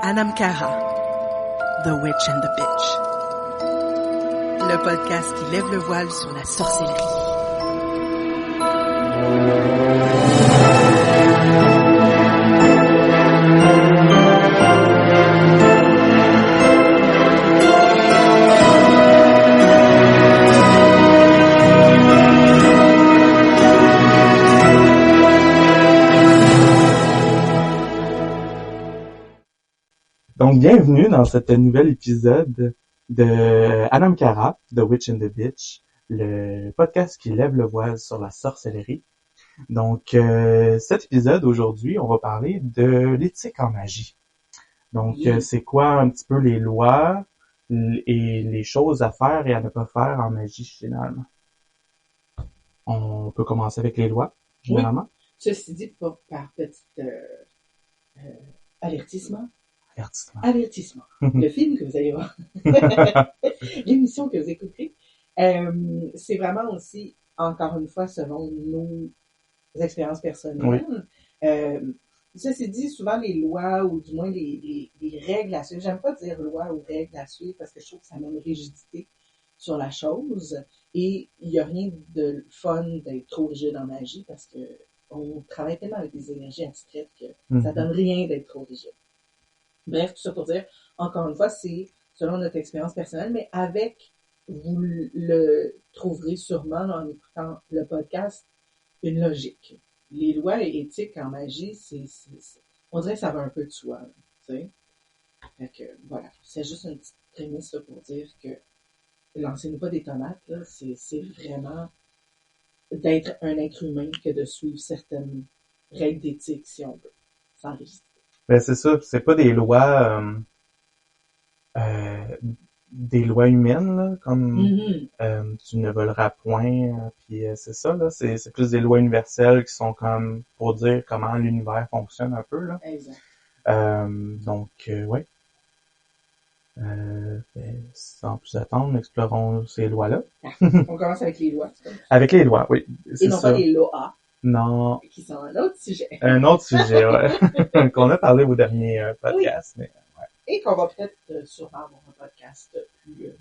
Anam Cara, The Witch and the Bitch. Le podcast qui lève le voile sur la sorcellerie. Donc, bienvenue dans cet nouvel épisode de Anam Cara, The Witch and the Bitch, le podcast qui lève le voile sur la sorcellerie. Donc, cet épisode, aujourd'hui, on va parler de l'éthique en magie. Donc, c'est quoi un petit peu les lois et les choses à faire et à ne pas faire en magie, finalement. On peut commencer avec les lois, généralement. Oui. Ceci dit, par petit avertissement. Avertissement. Le film que vous allez voir, l'émission que vous écoutez, c'est vraiment aussi, encore une fois, selon nos expériences personnelles. Oui. Ceci dit, souvent les lois, ou du moins les règles à suivre, j'aime pas dire loi ou règles à suivre parce que je trouve que ça met une rigidité sur la chose, et il n'y a rien de fun d'être trop rigide en magie parce que on travaille tellement avec des énergies abstraites que ça donne rien d'être trop rigide. Bref, tout ça pour dire, encore une fois, c'est selon notre expérience personnelle, mais avec, vous le trouverez sûrement en écoutant le podcast, une logique. Les lois éthiques en magie, on dirait que ça va un peu de soi, tu sais. Fait que, voilà, c'est juste une petite prémisse là, pour dire que lancez-nous pas des tomates, là, c'est vraiment d'être un être humain que de suivre certaines règles d'éthique, si on veut, sans rigidité. Ben c'est ça, c'est pas des lois humaines là, comme tu ne voleras point, puis c'est ça là, c'est plus des lois universelles qui sont comme pour dire comment l'univers fonctionne un peu là. Exact. Donc ouais. Sans plus attendre, explorons ces lois-là. On commence avec les lois. Avec les lois, oui. Et non pas les lois. Non. Qui sont un autre sujet. Un autre sujet, ouais. Qu'on a parlé au dernier podcast. Oui. Mais, ouais. Et qu'on va peut-être sûrement avoir un podcast plus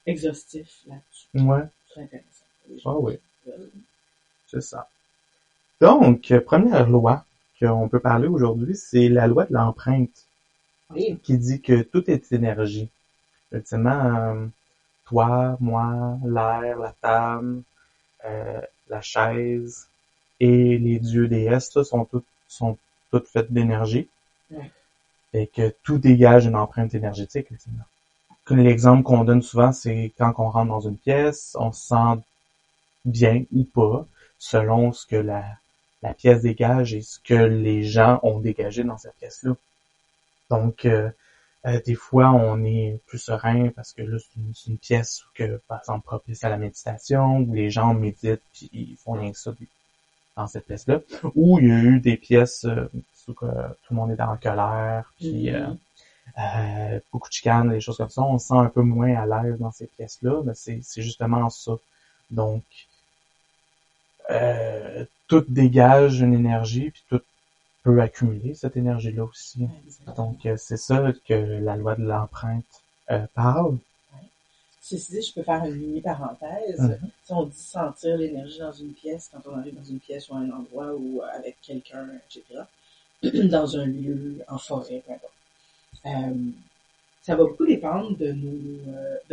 exhaustif là-dessus. Ouais. Très intéressant. Ah oui. C'est ça. Donc, première loi qu'on peut parler aujourd'hui, c'est la loi de l'empreinte. Oui. Qui dit que tout est énergie. Ultimement, toi, moi, l'air, la table, la chaise et les dieux déesses là, sont toutes faites d'énergie. Ouais. Et que tout dégage une empreinte énergétique. L'exemple qu'on donne souvent, c'est quand on rentre dans une pièce, on se sent bien ou pas, selon ce que la pièce dégage et ce que les gens ont dégagé dans cette pièce-là. Donc, des fois, on est plus serein parce que là, c'est une pièce que, par exemple, propice à la méditation, où les gens méditent puis ils font rien que ça dans cette pièce-là. Ou il y a eu des pièces où tout le monde est en colère, puis beaucoup de chicanes, des choses comme ça. On se sent un peu moins à l'aise dans ces pièces-là, mais c'est justement ça. Donc, tout dégage une énergie, puis tout peut accumuler cette énergie-là aussi. Exactement. Donc, c'est ça que la loi de l'empreinte parle. Ceci dit, je peux faire une mini-parenthèse. Si on dit sentir l'énergie dans une pièce, quand on arrive dans une pièce ou à un endroit ou avec quelqu'un, etc., dans un lieu, en forêt, peu importe. Ça va beaucoup dépendre de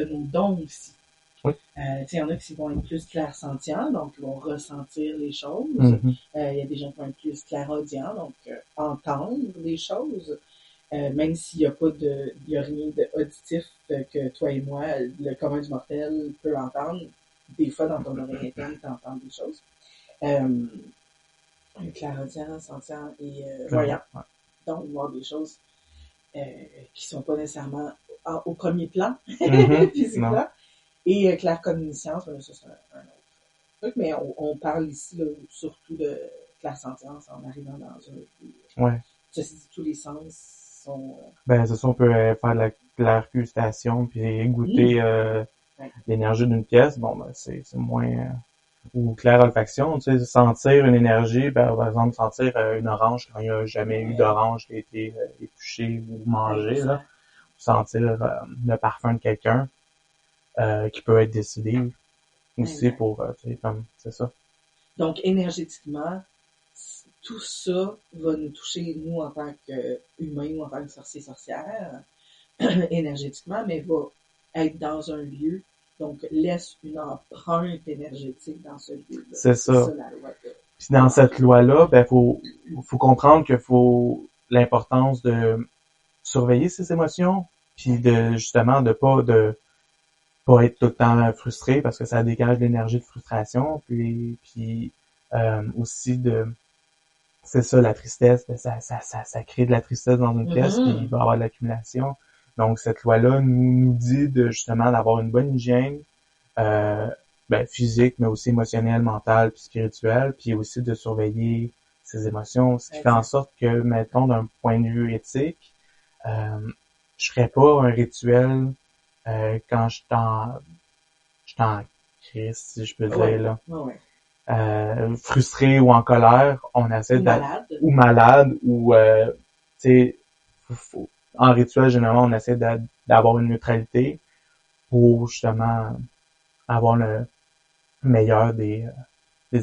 nos dons aussi. Oui. Il y en a qui vont être plus clairsentients, donc ils vont ressentir les choses. Il y a des gens qui vont être plus clairaudients, donc entendre les choses. Même s'il y a rien de auditif que toi et moi, le commun du mortel peut entendre, des fois dans ton oreille interne, tu entends des choses. Clairaudient, sentient et voyant. Ouais. Donc, voir des choses qui sont pas nécessairement au premier plan, physiquement. Et claircogniscience, ça c'est un autre truc, mais on parle ici là, surtout de clairsentience en arrivant dans un... Ouais. Ceci dit, tous les sens sont... Ben, c'est ça, on peut faire de la clairgustation puis goûter l'énergie d'une pièce. Bon, ben, c'est moins ou clair-olfaction, tu sais, sentir une énergie, ben, par exemple, sentir une orange quand il n'y a jamais eu d'orange qui a été épluchée ou mangée, là. Sentir le parfum de quelqu'un qui peut être décidé aussi pour, tu sais, comme, c'est ça. Donc, énergétiquement, tout ça va nous toucher, nous, en tant qu'humains ou en tant que sorcier-sorcière, énergétiquement, mais va être dans un lieu, donc laisse une empreinte énergétique dans ce lieu-là. C'est ça la loi. Puis dans cette loi-là, ben, faut comprendre que faut l'importance de surveiller ses émotions, puis de, justement, de pas être tout le temps frustré parce que ça dégage l'énergie de frustration, puis aussi c'est ça, la tristesse, ben ça crée de la tristesse dans une pièce, puis il va y avoir de l'accumulation. Donc cette loi-là nous dit de justement d'avoir une bonne hygiène physique, mais aussi émotionnelle, mentale, puis spirituelle, puis aussi de surveiller ses émotions, ce qui fait en sorte que, mettons, d'un point de vue éthique, je ferais pas un rituel quand je suis en crise, si je peux dire, là. Frustré ou en colère, on essaie ou malade, ou tu sais, en rituel, généralement, on essaie d'avoir une neutralité pour justement avoir le meilleur des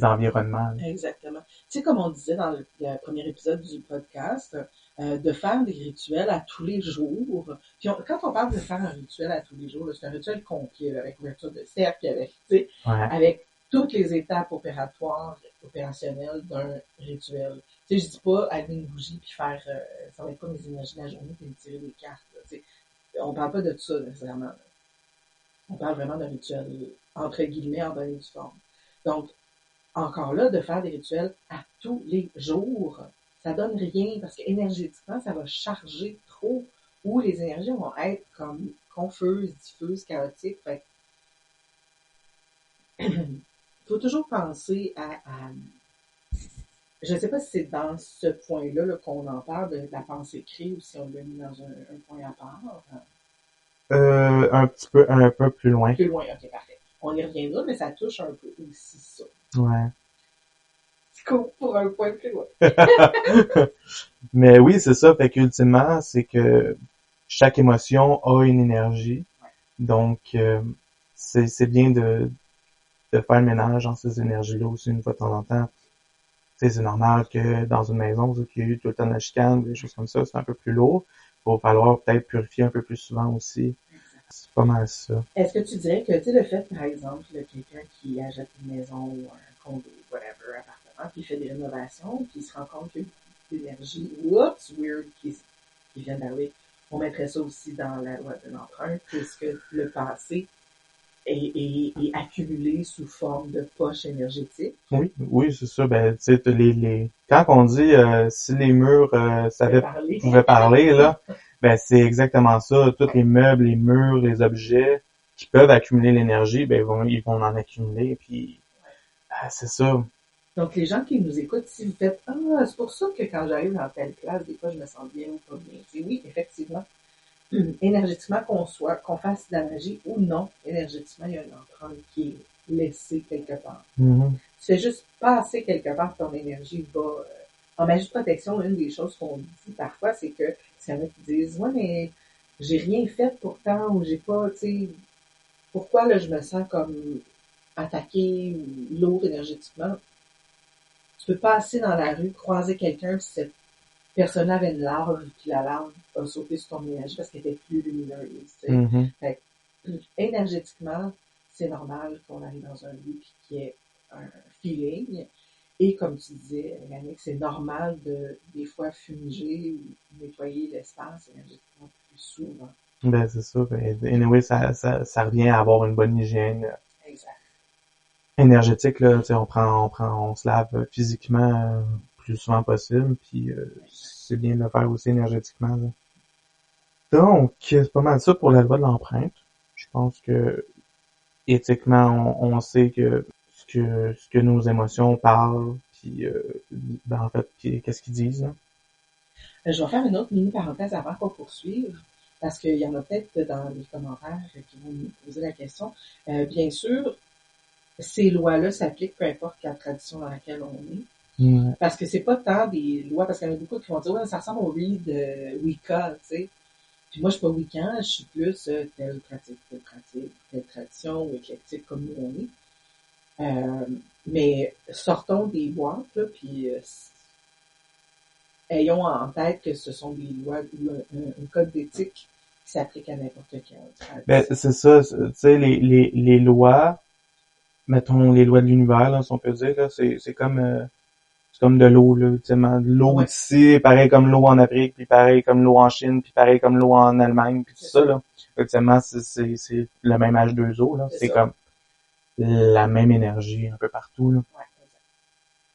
environnements. Exactement. Tu sais, comme on disait dans le premier épisode du podcast, de faire des rituels à tous les jours. Puis quand on parle de faire un rituel à tous les jours, c'est un rituel complet, là, avec ouverture de cercle, avec, tu sais, avec toutes les étapes opérationnelles d'un rituel. Tu sais, je dis pas allumer une bougie puis faire, ça va être pas mes énergies de la journée puis me tirer des cartes, là, tu sais. On parle pas de ça, nécessairement. Là. On parle vraiment d'un rituel, entre guillemets, en bonne et due forme. Donc, encore là, de faire des rituels à tous les jours, ça donne rien parce qu'énergétiquement, ça va charger trop ou les énergies vont être comme confuses, diffuses, chaotiques. Fait faut toujours penser à je ne sais pas si c'est dans ce point-là là, qu'on en parle de la pensée créée ou si on l'a mis dans un point à part. Un peu plus loin. Plus loin, ok, parfait. On y reviendra, mais ça touche un peu aussi ça. Ouais. Pour un point plus loin. Mais oui, c'est ça. Fait qu'ultimement, c'est que chaque émotion a une énergie. Ouais. Donc, c'est bien de faire le ménage dans ces énergies-là aussi une fois de temps en temps. Tu sais, c'est normal que dans une maison, qu'il y a eu tout le temps de la chicane, des choses comme ça, c'est un peu plus lourd. Il va falloir peut-être purifier un peu plus souvent aussi. C'est pas mal ça. Est-ce que tu dirais que, tu sais, le fait, par exemple, quelqu'un qui achète une maison ou un condo, whatever, appartement, puis il fait des rénovations, puis il se rend compte qu'il y a beaucoup d'énergie, whoops, weird, qui vient d'arriver. On mettrait ça aussi dans la loi de l'empreinte, puisque le passé est accumulé sous forme de poche énergétique. Oui, c'est ça. Ben, tu sais, quand on dit si les murs pouvaient parler, là, ben c'est exactement ça. Tous les meubles, les murs, les objets qui peuvent accumuler l'énergie, ben ils vont en accumuler. Puis c'est ça. Donc les gens qui nous écoutent, si vous faites c'est pour ça que quand j'arrive dans telle classe, des fois je me sens bien ou pas bien. C'est oui, effectivement. Énergétiquement qu'on fasse de la magie ou non, énergétiquement, il y a une empreinte qui est laissée quelque part. Mm-hmm. Tu fais juste passer quelque part, ton énergie va... En magie de protection, une des choses qu'on dit parfois, c'est que s'il y en a qui disent « Ouais, mais j'ai rien fait pourtant, ou j'ai pas, tu sais, pourquoi là je me sens comme attaqué ou lourd énergétiquement? » Tu peux passer dans la rue, croiser quelqu'un, puis cette personne-là avait une larve, puis la larve a sauté sur ton énergie parce qu'elle était plus lumineuse. Tu sais. Mm-hmm. Fait énergétiquement, c'est normal qu'on arrive dans un lieu puis qu'il y ait un feeling. Et comme tu disais, Yannick, c'est normal de des fois fumiger ou nettoyer l'espace énergétiquement plus souvent. Ben c'est ça. Ben, anyway, ça revient à avoir une bonne hygiène. Exact. Énergétique, là, tu sais, on se lave physiquement plus souvent possible, puis c'est bien de le faire aussi énergétiquement. Là. Donc, c'est pas mal ça pour la loi de l'empreinte. Je pense que éthiquement, on sait que ce que nos émotions parlent, puis en fait, qu'est-ce qu'ils disent. Là. Je vais faire une autre mini-parenthèse avant qu'on poursuive, parce qu'il y en a peut-être dans les commentaires qui vont nous poser la question. Bien sûr, ces lois-là s'appliquent peu importe la tradition dans laquelle on est. Parce que c'est pas tant des lois, parce qu'il y en a beaucoup qui vont dire, ouais, ça ressemble au read de Wicca, tu sais. Puis moi, je suis pas Wiccan, je suis plus telle pratique, telle tradition, ou éclectique comme nous on est. Mais sortons des boîtes, là, puis ayons en tête que ce sont des lois ou un code d'éthique qui s'applique à n'importe quelle tradition. Ben, c'est ça, tu sais, les lois, mettons les lois de l'univers, là, si on peut dire, là, c'est comme de l'eau, là, ultimement. L'eau ici, pareil comme l'eau en Afrique, puis pareil comme l'eau en Chine, puis pareil comme l'eau en Allemagne, puis tout ça, là. Ultimement, c'est le même H2O, là. C'est comme la même énergie un peu partout, là. Ouais,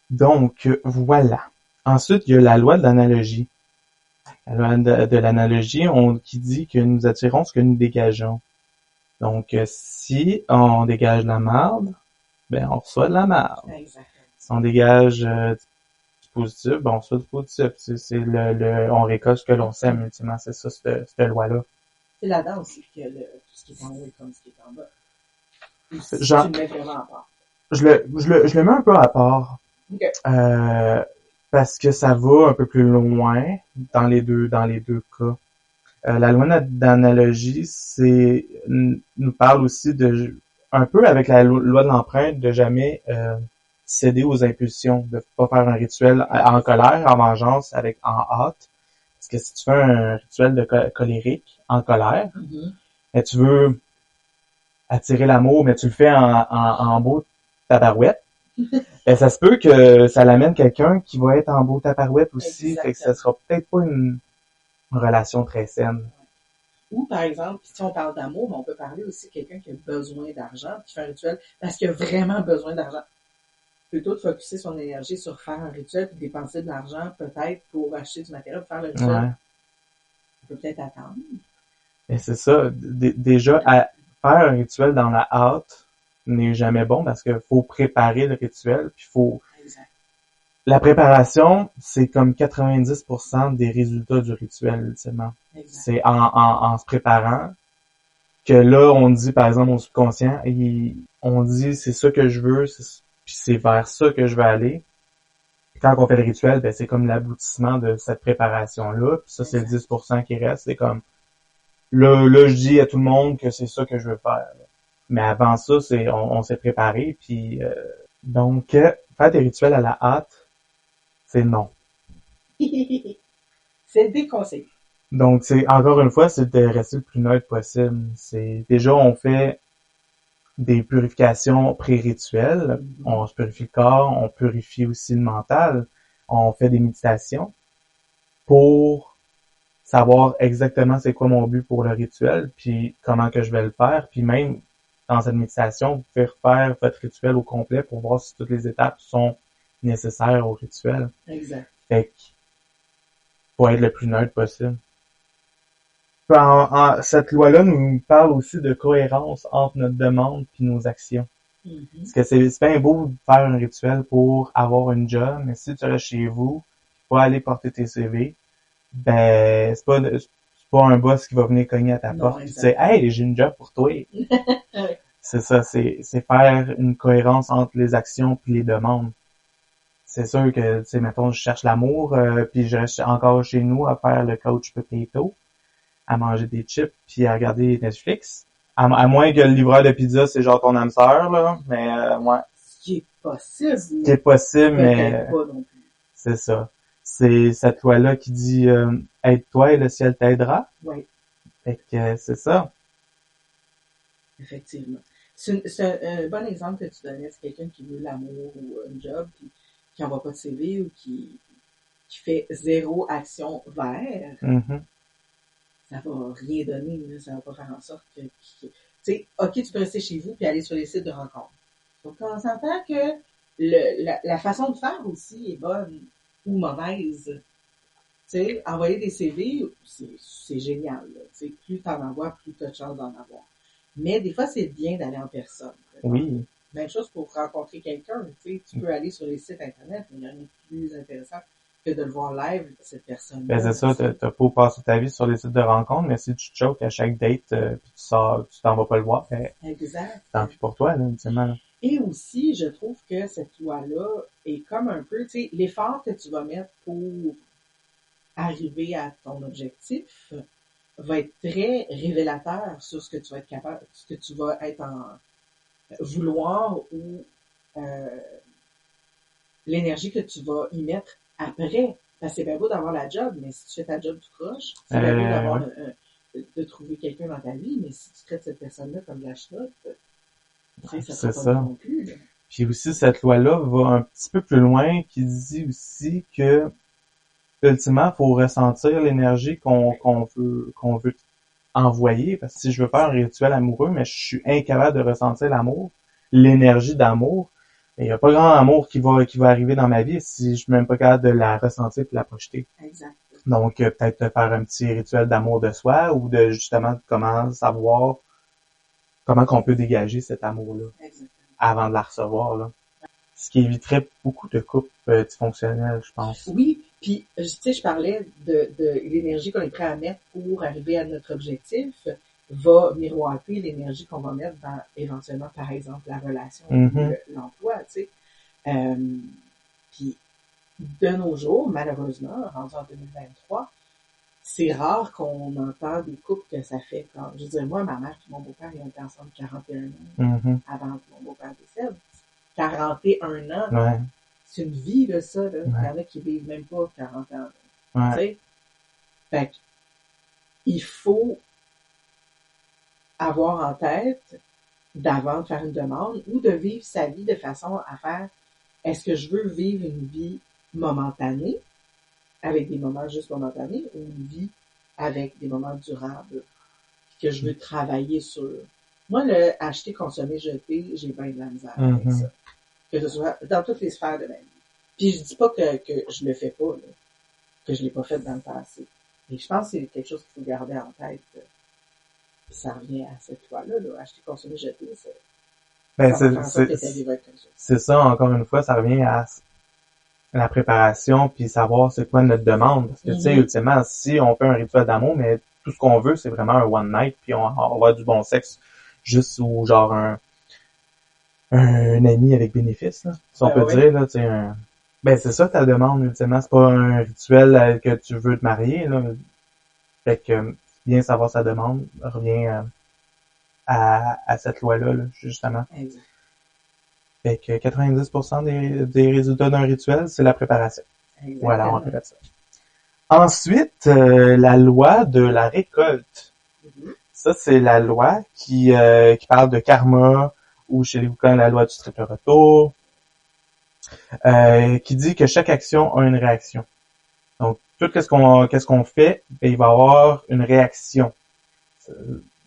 donc, voilà. Ensuite, il y a la loi de l'analogie. La loi de l'analogie, qui dit que nous attirons ce que nous dégageons. Donc, si on dégage de la marde, ben on reçoit de la marde. Exactement. Si on dégage du positif, ben on reçoit du positif. C'est on récolte ce que l'on sème, ultimement. C'est ça, cette loi-là. C'est là-dedans aussi que tout ce qui est en haut est comme ce qui est en bas. Si Genre, tu le mets vraiment à part. Je le mets un peu à part. Okay. Parce que ça va un peu plus loin dans les deux cas. La loi d'analogie, nous parle aussi un peu avec la loi de l'empreinte, de jamais céder aux impulsions, de pas faire un rituel en colère, en vengeance, en hâte. Parce que si tu fais un rituel de colérique, en colère, et tu veux attirer l'amour, mais tu le fais en beau tabarouette, ben ça se peut que ça l'amène quelqu'un qui va être en beau tabarouette aussi. Exactement. Fait que ça sera peut-être pas une relation très saine. Ou, par exemple, si on parle d'amour, on peut parler aussi de quelqu'un qui a besoin d'argent, qui fait un rituel parce qu'il a vraiment besoin d'argent. Plutôt de focusser son énergie sur faire un rituel puis dépenser de l'argent, peut-être, pour acheter du matériel, pour faire le rituel. Ouais. On peut peut-être attendre. Mais c'est ça. Déjà, faire un rituel dans la hâte n'est jamais bon parce qu'il faut préparer le rituel, puis Exact. La préparation, c'est comme 90% des résultats du rituel, ultimement. Exact. C'est en se préparant que là, on dit, par exemple, au subconscient, on dit, c'est ça que je veux, puis c'est vers ça que je vais aller. Puis quand on fait le rituel, ben, c'est comme l'aboutissement de cette préparation-là. Puis ça, c'est le 10% qui reste. C'est comme, là, je dis à tout le monde que c'est ça que je veux faire. Mais avant ça, on s'est préparé. Puis donc, faire des rituels à la hâte, c'est non. C'est déconseillé. Donc, encore une fois, c'est de rester le plus neutre possible. Déjà, on fait des purifications pré-rituelles. On se purifie le corps, on purifie aussi le mental. On fait des méditations pour savoir exactement c'est quoi mon but pour le rituel, puis comment que je vais le faire. Puis même, dans cette méditation, vous pouvez refaire votre rituel au complet pour voir si toutes les étapes sont nécessaires au rituel. Exact. Fait que, pour être le plus neutre possible. Cette loi-là nous parle aussi de cohérence entre notre demande et nos actions. Parce que c'est bien beau de faire un rituel pour avoir une job, mais si tu restes chez vous, pas aller porter tes CV, ben c'est pas un boss qui va venir cogner à ta porte et dire « Hey, j'ai une job pour toi! » C'est ça, c'est faire une cohérence entre les actions et les demandes. C'est sûr que, tu sais, mettons, je cherche l'amour, puis je reste encore chez nous à faire le couch potato, à manger des chips, puis à regarder Netflix. À moins que le livreur de pizza, c'est genre ton âme sœur, là, mais ouais. Ce qui est possible. Ce qui est possible, mais pas non plus. C'est ça. C'est cette loi-là qui dit aide-toi et le ciel t'aidera. Oui. Fait que c'est ça. Effectivement. C'est un bon exemple que tu donnais, c'est quelqu'un qui veut l'amour ou un job, puis qui n'envoie pas de CV ou qui fait zéro action vers. Mm-hmm. Ça va rien donner, là, ça va pas faire en sorte que tu sais, ok, tu peux rester chez vous puis aller sur les sites de rencontres. Donc, on s'entend que la façon de faire aussi est bonne ou mauvaise. Tu sais, envoyer des CV, c'est génial, là. Tu sais, plus t'en envoies, plus t'as de chance d'en avoir. Mais des fois, c'est bien d'aller en personne. Oui. Même chose pour rencontrer quelqu'un, tu sais, tu peux aller sur les sites internet, mais il y en a plus intéressant que de le voir live, cette personne. Ben c'est ça, t'as pas passé ta vie sur les sites de rencontres, mais si tu te choques à chaque date, puis tu t'en vas pas le voir, ben, exact. Tant pis pour toi, là, ultimement. Et aussi, je trouve que cette loi-là est comme un peu, tu sais, l'effort que tu vas mettre pour arriver à ton objectif va être très révélateur sur ce que tu vas être capable, ce que tu vas être en vouloir ou l'énergie que tu vas y mettre après. Parce que c'est bien beau d'avoir la job, mais si tu fais ta job tout croche, c'est bien beau d'avoir de trouver quelqu'un dans ta vie, mais si tu traites cette personne-là comme de la chenoute, ça c'est sera ça. pas non plus. Là. Puis aussi, cette loi-là va un petit peu plus loin, qui dit aussi que, ultimement, faut ressentir l'énergie qu'on veut envoyer, parce que si je veux faire un rituel amoureux, mais je suis incapable de ressentir l'amour, l'énergie d'amour, il n'y a pas grand amour qui va arriver dans ma vie si je suis même pas capable de la ressentir et de la projeter. Exact. Donc, peut-être faire un petit rituel d'amour de soi ou de justement comment savoir comment qu'on peut dégager cet amour-là. Exactement. Avant de la recevoir, là. Ce qui éviterait beaucoup de couples dysfonctionnels, je pense. Oui, puis tu sais, je parlais de l'énergie qu'on est prêt à mettre pour arriver à notre objectif va miroiter l'énergie qu'on va mettre dans éventuellement, par exemple, la relation ou l'emploi, tu sais. Puis de nos jours, malheureusement, rendu en 2023, c'est rare qu'on entend des couples que ça fait quand, je veux dire, moi, ma mère et mon beau-père, ils ont été ensemble 41 ans avant que mon beau-père décède. 41 ans, ouais. C'est une vie, là, ça, là. Ouais. Il y en a qui vivent même pas 40 ans. Ouais. Tu sais? Fait il faut avoir en tête, d'avant de faire une demande, ou de vivre sa vie de façon à faire, est-ce que je veux vivre une vie momentanée, avec des moments juste momentanés, ou une vie avec des moments durables, que je veux travailler sur. Moi, le acheter, consommer, jeter, j'ai bien de la misère avec ça. Que ce soit dans toutes les sphères de ma vie. Puis je dis pas que je le fais pas, là, que je l'ai pas fait dans le passé. Mais je pense que c'est quelque chose qu'il faut garder en tête. Puis ça revient à cette loi-là, là, acheter, consommer, jeter, c'est ça, encore une fois, ça revient à la préparation puis savoir c'est quoi notre demande. Parce que, tu sais, ultimement, si on fait un rituel d'amour, mais tout ce qu'on veut, c'est vraiment un one night puis on va avoir du bon sexe juste ou genre un ami avec bénéfice, là, si on peut dire, là, tu sais, c'est ça ta demande, ultimement, c'est pas un rituel que tu veux te marier, là. Fait que, bien savoir sa demande revient à cette loi-là, là, justement. Exact. Fait que 90% des résultats d'un rituel, c'est la préparation. Exactement. Voilà, on répète ça. Ensuite, la loi de la récolte. Ça, c'est la loi qui parle de karma, ou chez les Wukan, la loi du triple retour, qui dit que chaque action a une réaction. Donc, tout qu'est-ce qu'on fait, ben, il va y avoir une réaction.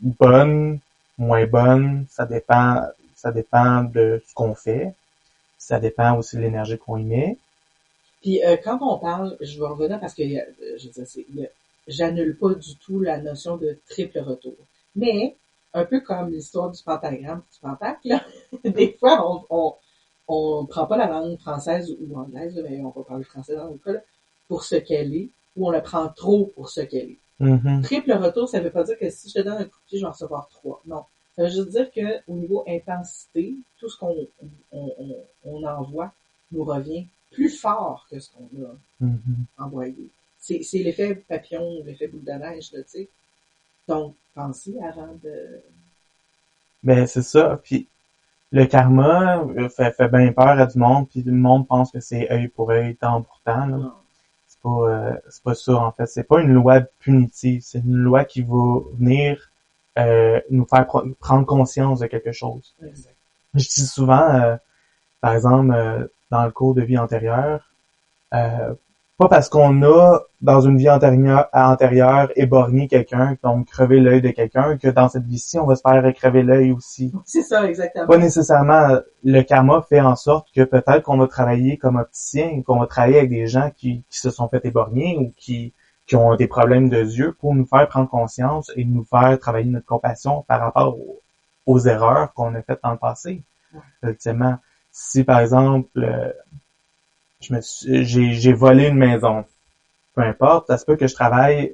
Bonne, moins bonne, ça dépend de ce qu'on fait. Ça dépend aussi de l'énergie qu'on y met. Puis quand on parle, je vais revenir parce que je veux dire, j'annule pas du tout la notion de triple retour. Mais un peu comme l'histoire du pentagramme, du pentacle, là, des fois on prend pas la langue française ou anglaise, mais on va parler français dans le cas là, pour ce qu'elle est, ou on la prend trop pour ce qu'elle est. Triple retour, ça veut pas dire que si je te donne un coup de pied, je vais en recevoir 3. Non. Ça veut juste dire que au niveau intensité, tout ce qu'on on envoie nous revient plus fort que ce qu'on a envoyé. C'est l'effet papillon, l'effet boule de neige, là, tu sais. Donc, pensez avant de... Ben, c'est ça. Puis, le karma fait bien peur à du monde, puis le monde pense que c'est œil pour œil, temps pour temps, là. Non. C'est pas ça, en fait. C'est pas une loi punitive. C'est une loi qui va venir nous faire prendre conscience de quelque chose. Exact. Je dis souvent, par exemple, dans le cours de vie antérieure, pas parce qu'on a, dans une vie antérieure, éborgné quelqu'un, donc crevé l'œil de quelqu'un, que dans cette vie-ci, on va se faire crever l'œil aussi. C'est ça, exactement. Pas nécessairement. Le karma fait en sorte que peut-être qu'on va travailler comme opticien, qu'on va travailler avec des gens qui se sont fait éborgner ou qui ont des problèmes de yeux pour nous faire prendre conscience et nous faire travailler notre compassion par rapport aux erreurs qu'on a faites dans le passé. Ultimement, si par exemple j'ai volé une maison, peu importe, ça se peut que je travaille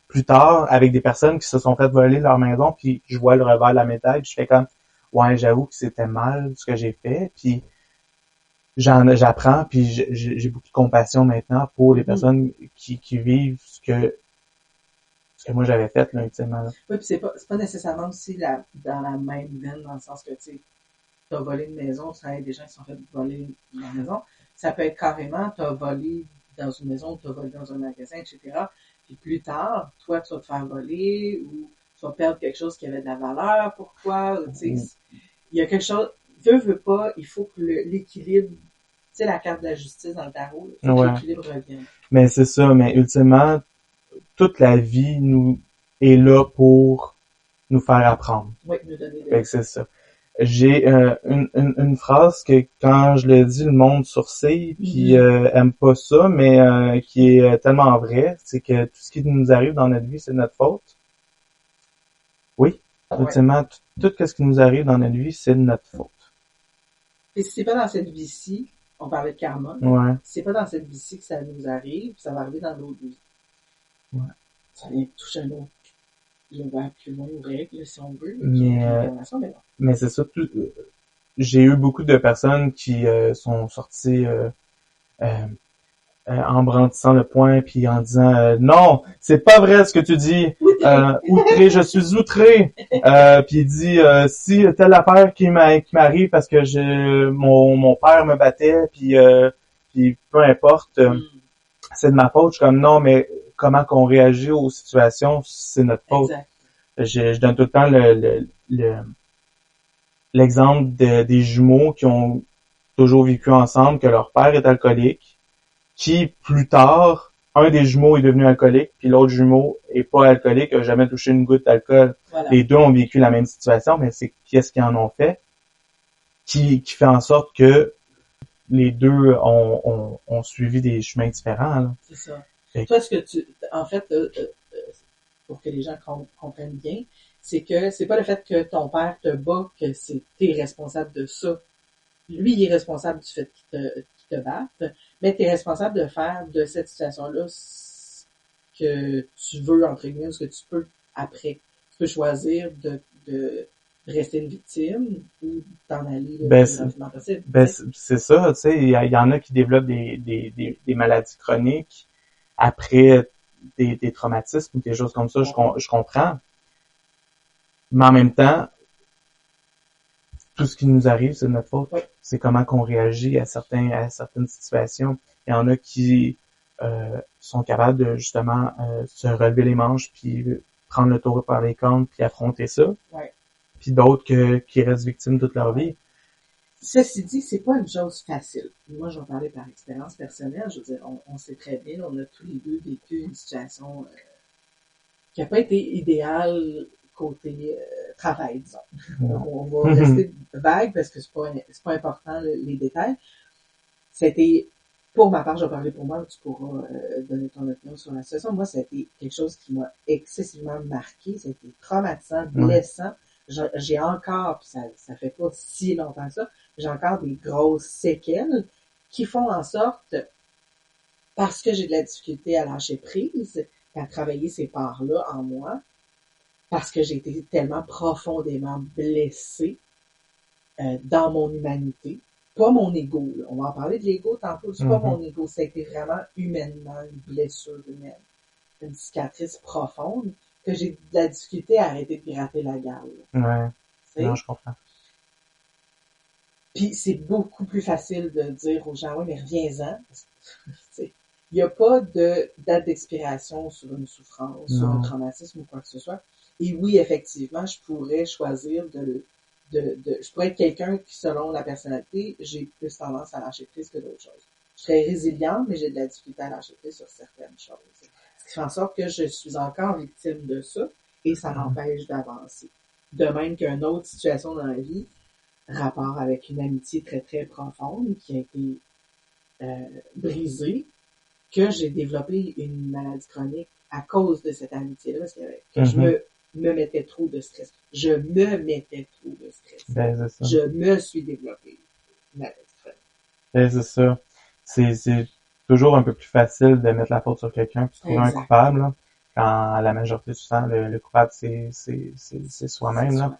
plus tard avec des personnes qui se sont fait voler leur maison, puis je vois le revers de la médaille, puis je fais comme ouais, j'avoue que c'était mal ce que j'ai fait, puis j'apprends, puis j'ai beaucoup de compassion maintenant pour les personnes qui vivent ce que moi j'avais fait, là, ultimement. Là. Oui, puis c'est pas nécessairement aussi dans la même veine, dans le sens que, tu sais, t'as volé une maison, tu travailles avec des gens qui se sont fait voler la maison. Ça peut être carrément, t'as volé dans une maison, t'as volé dans un magasin, etc. Puis plus tard, toi, tu vas te faire voler, ou tu vas perdre quelque chose qui avait de la valeur pour toi, ou, tu sais, il y a quelque chose, veut pas, il faut que l'équilibre, tu sais, la carte de la justice dans le tarot, il faut que l'équilibre revienne. Mais c'est ça, mais ultimement, toute la vie nous est là pour nous faire apprendre. Oui, nous donner des... Fait que c'est ça. J'ai une phrase que quand je le dis, le monde sourcille, puis aime pas ça, mais qui est tellement vrai, c'est que tout ce qui nous arrive dans notre vie, c'est de notre faute. Oui, ultimement, tout ce qui nous arrive dans notre vie, c'est de notre faute. Et si c'est pas dans cette vie-ci, on parlait de karma, c'est pas dans cette vie-ci que ça nous arrive, ça va arriver dans l'autre vie. Ouais. Ça vient toucher un autre. Je vais plus loin aux règles, si on veut. Mais c'est ça. J'ai eu beaucoup de personnes qui sont sorties en brandissant le poing puis en disant non, c'est pas vrai ce que tu dis. Outré, je suis outré. Puis il dit si telle affaire qui m'arrive parce que mon père me battait puis peu importe, c'est de ma faute. Je suis comme non, mais comment qu'on réagit aux situations, c'est notre faute. Exact. Je donne tout le temps l'exemple des jumeaux qui ont toujours vécu ensemble, que leur père est alcoolique, qui plus tard, un des jumeaux est devenu alcoolique, puis l'autre jumeau est pas alcoolique, a jamais touché une goutte d'alcool. Voilà. Les deux ont vécu la même situation, mais c'est qu'est-ce qu'ils en ont fait qui fait en sorte que les deux ont suivi des chemins différents. Là. C'est ça. Toi, en fait, pour que les gens comprennent bien, c'est que c'est pas le fait que ton père te bat que t'es responsable de ça. Lui, il est responsable du fait qu'il te batte, mais t'es responsable de faire de cette situation-là ce que tu veux, entre guillemets, ce que tu peux après. Tu peux choisir de rester une victime ou t'en aller le plus rapidement possible. C'est ça, tu sais, il y en a qui développent des maladies chroniques après des traumatismes ou des choses comme ça, je comprends. Mais en même temps, tout ce qui nous arrive, c'est de notre faute. Ouais. C'est comment qu'on réagit à certaines situations. Il y en a qui sont capables de justement se relever les manches puis prendre le taureau par les cornes puis affronter ça. Ouais. Puis d'autres qui restent victimes toute leur vie. Ceci dit, c'est pas une chose facile. Moi, j'en parlais par expérience personnelle. Je veux dire, on sait très bien, on a tous les deux vécu une situation qui n'a pas été idéale côté travail, disons. On va rester vague parce que c'est pas important les détails. C'était, pour ma part, je vais parler pour moi, tu pourras donner ton opinion sur la situation. Moi, ça a été quelque chose qui m'a excessivement marqué, ça a été traumatisant, blessant. J'ai encore, puis ça fait pas si longtemps que ça, j'ai encore des grosses séquelles qui font en sorte, parce que j'ai de la difficulté à lâcher prise, à travailler ces parts-là en moi, parce que j'ai été tellement profondément blessée dans mon humanité. Pas mon ego, là. On va en parler de l'ego tantôt, c'est pas mon ego, ça a été vraiment humainement une blessure humaine, une cicatrice profonde, que j'ai de la difficulté à arrêter de gratter la gale. Ouais, non, je comprends. Puis c'est beaucoup plus facile de dire aux gens, oui, mais reviens-en, parce que, il n'y a pas de date d'expiration sur une souffrance, sur un traumatisme ou quoi que ce soit. Et oui, effectivement, je pourrais choisir je pourrais être quelqu'un qui, selon la personnalité, j'ai plus tendance à lâcher prise que d'autres choses. Je serais résiliente, mais j'ai de la difficulté à lâcher prise sur certaines choses. Ce qui fait en sorte que je suis encore victime de ça et ça m'empêche d'avancer. De même qu'une autre situation dans la vie, rapport avec une amitié très, très profonde qui a été brisée, que j'ai développé une maladie chronique à cause de cette amitié-là, parce que je me mettais trop de stress. Je me mettais trop de stress. Ben, c'est ça. Je me suis développé une maladie chronique. Ben, c'est ça. C'est toujours un peu plus facile de mettre la faute sur quelqu'un puis trouver un coupable, là, quand la majorité du temps, le coupable, c'est soi-même, là.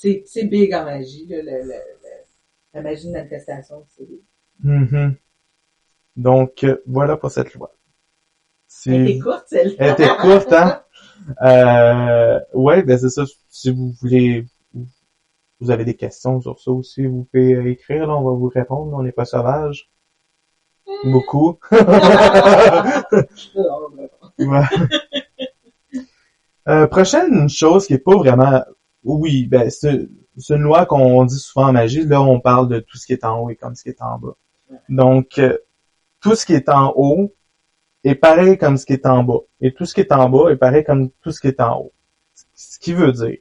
c'est big en magie, là, la magie de manifestation, c'est big. Mm-hmm. Donc, voilà pour cette loi. Elle était courte, celle-là. Elle était courte, hein? Ouais, ben c'est ça. Si vous voulez, vous avez des questions sur ça aussi, vous pouvez écrire, là, on va vous répondre. On n'est pas sauvage. Beaucoup. Ouais. Prochaine chose qui est pas vraiment... Oui, ben c'est une loi qu'on dit souvent en magie. Là, on parle de tout ce qui est en haut et comme ce qui est en bas. Donc, tout ce qui est en haut est pareil comme ce qui est en bas. Et tout ce qui est en bas est pareil comme tout ce qui est en haut. Ce qui veut dire